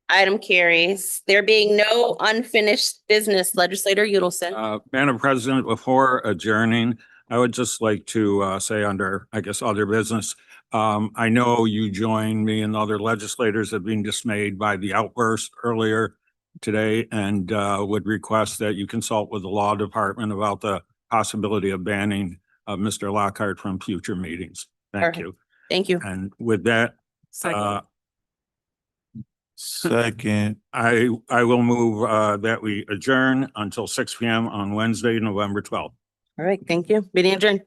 Item carries. There being no unfinished business, legislator Udelson. Madam President, before adjourning, I would just like to say under, I guess, other business, I know you joined me and other legislators have been dismayed by the outburst earlier today, and would request that you consult with the law department about the possibility of banning Mr. Lockhart from future meetings. Thank you. Thank you. And with that, Second. I will move that we adjourn until 6 p.m. on Wednesday, November 12th. All right, thank you. Meeting adjourned.